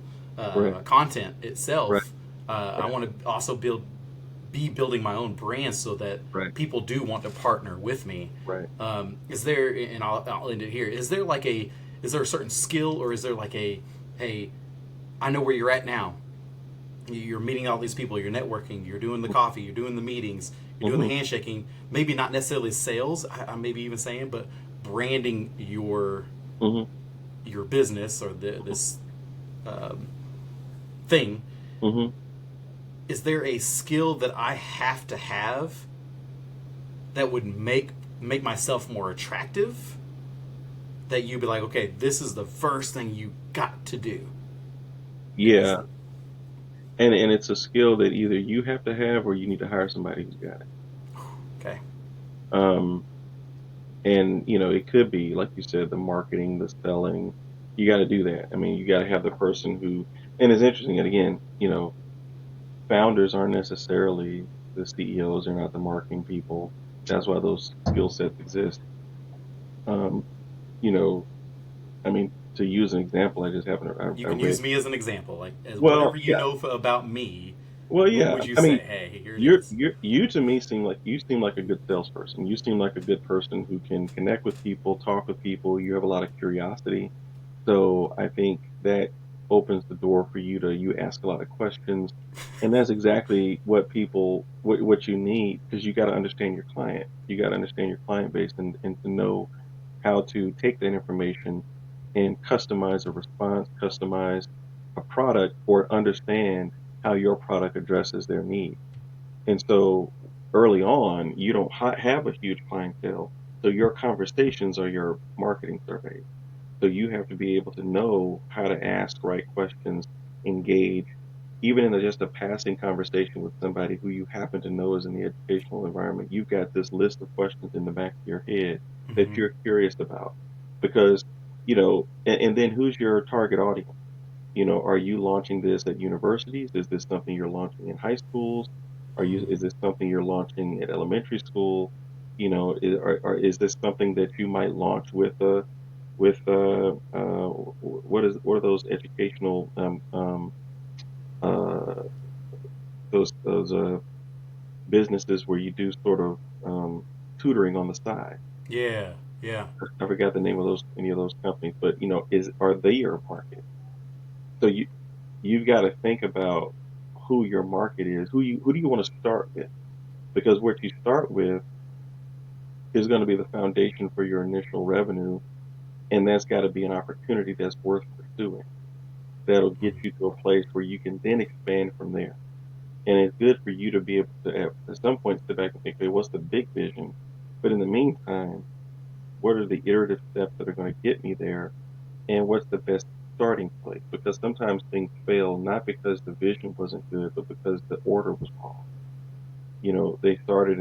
right,
content
right,
itself. I
right,
want to also be building my own brand so that
right,
people do want to partner with me.
right.
Is there, and I'll end it here. Is there a certain skill, or is there like hey, I know where you're at now. You're meeting all these people. You're networking. You're doing the coffee. You're doing the meetings. You're doing
hmm
the handshaking. Maybe not necessarily sales. I maybe even saying, but branding
hmm
your business or this thing.
hmm
Is there a skill that I have to have that would make myself more attractive? That you'd be like, okay, this is the first thing you got to do. Is
Yeah, and it's a skill that either you have to have or you need to hire somebody who's got it.
okay.
Um, and it could be like you said, the marketing, the selling. You got to do that. I mean, you got to have the person who. And it's interesting. And again, founders aren't necessarily the CEOs. They're not the marketing people. That's why those skill sets exist. Um, you know, I mean, to use an example, I just happened to
You
I
can
read.
use me as an example, like as
Well,
whatever you
yeah,
know about me.
well,
What
yeah.
would you
I
say?
mean,
Hey, here it
you're
is.
you to me seem like a good salesperson. You seem like a good person who can connect with people, talk with people. You have a lot of curiosity. So I think that opens the door for you ask a lot of questions, and that's exactly what you need, because you got to understand your client. You got to understand your client base, and to know how to take that information and customize a response, customize a product, or understand how your product addresses their needs. And so early on, you don't have a huge clientele, so your conversations are your marketing surveys. So you have to be able to know how to ask right questions, engage, even in just a passing conversation with somebody who you happen to know is in the educational environment. You've got this list of questions in the back of your head that
Mm-hmm.
you're curious about because, and then who's your target audience? Are you launching this at universities? Is this something you're launching in high schools? Is this something you're launching at elementary school? Is this something that you might launch what are those educational uh, those businesses where you do sort of tutoring on the side?
Yeah, yeah,
I forgot the name of any of those companies, but are they your market? So you've got to think about who your market is. Who do you want to start with? Because what you start with is going to be the foundation for your initial revenue, and that's got to be an opportunity that's worth pursuing. That'll get you to a place where you can then expand from there. And it's good for you to be able to, at some point, sit back and think, okay, what's the big vision? But in the meantime, what are the iterative steps that are going to get me there? And what's the best starting place? Because sometimes things fail not because the vision wasn't good, but because the order was wrong. You know, they started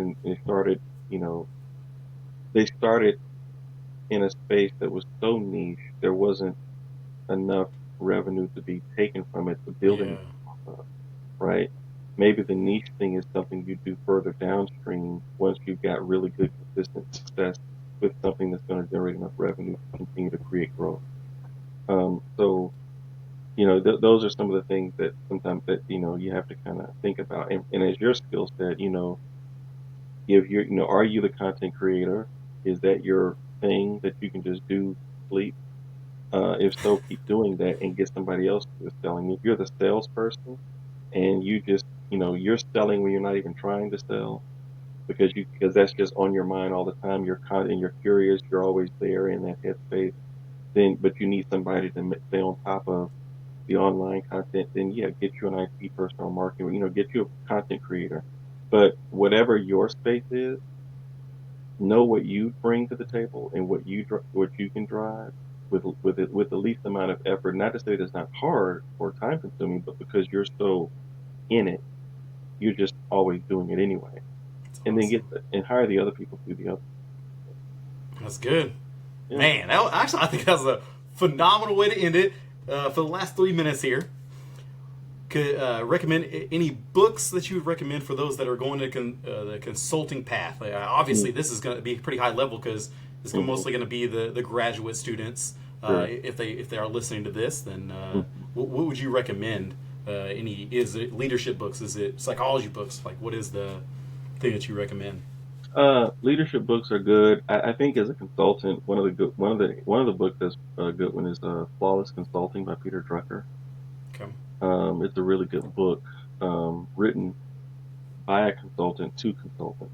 in a space that was so niche, there wasn't enough revenue to be taken from it to build
yeah.
anything off of, right? Maybe the niche thing is something you do further downstream once you've got really good, consistent success with something that's going to generate enough revenue to continue to create growth. So those are some of the things that sometimes that you have to kind of think about. And as your skill set, if are you the content creator? Is that your thing that you can just do sleep? If so, keep doing that and get somebody else to do the selling. If you're the salesperson and you're selling when you're not even trying to sell because that's just on your mind all the time. You're content, you're curious, you're always there in that headspace. But you need somebody to stay on top of the online content. Then yeah, get you an IT person or marketing. Get you a content creator. But whatever your space is, know what you bring to the table and what you can drive with the least amount of effort. Not to say that's not hard or time consuming, but because you're so in it, you're just always doing it anyway.
That's
And then
awesome.
and hire the other people to do the other.
That's good.
Yeah.
Man, actually, I think that's a phenomenal way to end it for the last 3 minutes here. Could recommend any books that you would recommend for those that are going to the consulting path? Obviously,
Mm-hmm.
this is going to be pretty high level because it's
Mm-hmm.
mostly going to be the graduate students.
Sure.
If they are listening to this, then
Mm-hmm.
what would you recommend? Any is it leadership books? Is it psychology books? Like, what is the thing that you recommend?
Leadership books are good. I think as a consultant, one of the books that's a good one is Flawless Consulting by Peter Drucker.
Okay.
It's a really good book, written by a consultant to consultants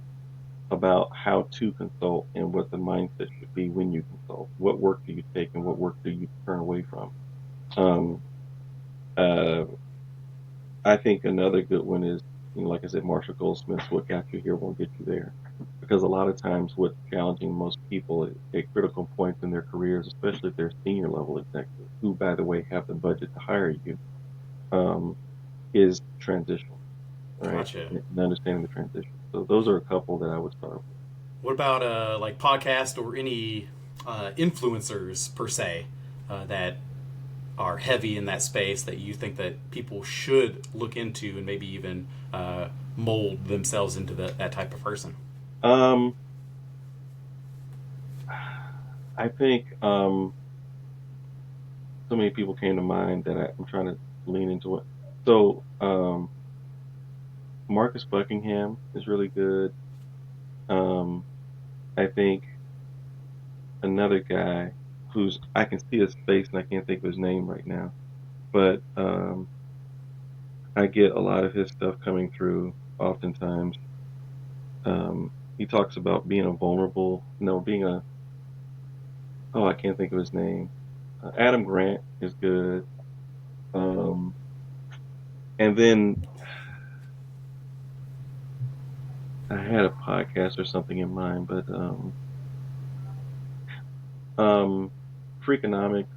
about how to consult and what the mindset should be when you consult. What work do you take and what work do you turn away from? Um, uh, I think another good one is, like I said, Marshall Goldsmith's "What Got You Here Won't Get You There," because a lot of times what's challenging most people at critical points in their careers, especially if they're senior level executives, who, by the way, have the budget to hire you, um, is transition, right?
Gotcha.
And understanding the transition. So those are a couple that I would start with.
What about like podcast or any influencers per se that are heavy in that space that you think that people should look into and maybe even mold themselves into that type of person?
Um, I think so many people came to mind that I'm trying to lean into it. So Marcus Buckingham is really good. Um, I think another guy who's I can see his face and I can't think of his name right now, but I get a lot of his stuff coming through oftentimes. He talks about being a vulnerable, no, being a oh I can't think of his name. Adam Grant is good. Um, and then I had a podcast or something in mind, but um, Freakonomics,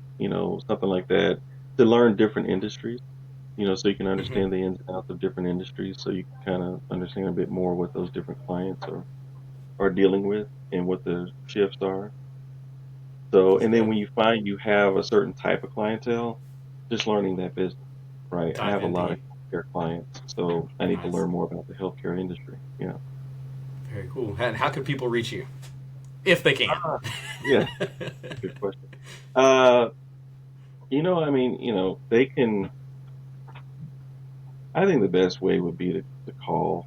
something like that, to learn different industries, so you can
Hmm.
understand the ins and outs of different industries, so you can kind of understand a bit more what those different clients are dealing with and what the shifts are. So,
That's
and then
good.
when you find you have a certain type of clientele, just learning that business, right? I
Dive
have a
in
lot of
deep.
healthcare clients, so I need to
Nice.
learn more about the healthcare industry. Yeah.
Very cool. And how can people reach you if they can?
Ah, yeah, good question. Uh, I mean, they can. I think the best way would be to call.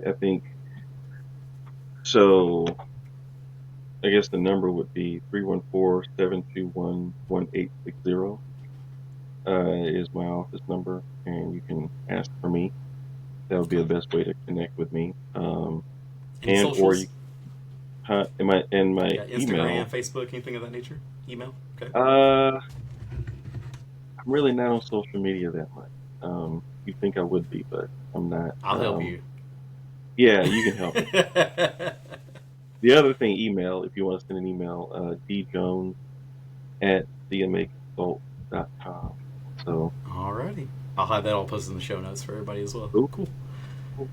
I think so. I guess the number would be 314-721-1860. Is my office number, and you can ask for me. That would be
Okay.
the best way to connect with me.
Any
And or
socials?
you in my
Yeah, Instagram,
email.
Facebook, anything of that nature? Email? Okay.
I'm really not on social media that much. You think I would be, but I'm not.
I'll help you.
Yeah, you can help me. The other thing, email, if you want to send an email, djones@cmaconsult.com. So,
Alrighty. I'll have that all posted in the show notes for everybody as well.
cool.
Cool.
Cool.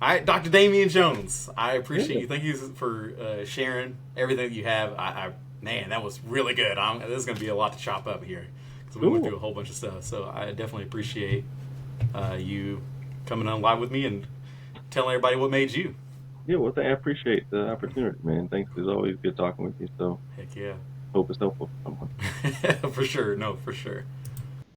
All right, Dr. Damion Jones. I appreciate
Yeah,
you. Thank you for sharing everything that you have. Man, that was really good. This is going to be a lot to chop up here because we went
cool.
through a whole bunch of stuff. So I definitely appreciate you coming on live with me and telling everybody what made you.
Yeah, well, I appreciate the opportunity, man. Thanks. It's always good talking with you. So,
Heck yeah.
hope it's helpful for someone.
For sure. No, for sure.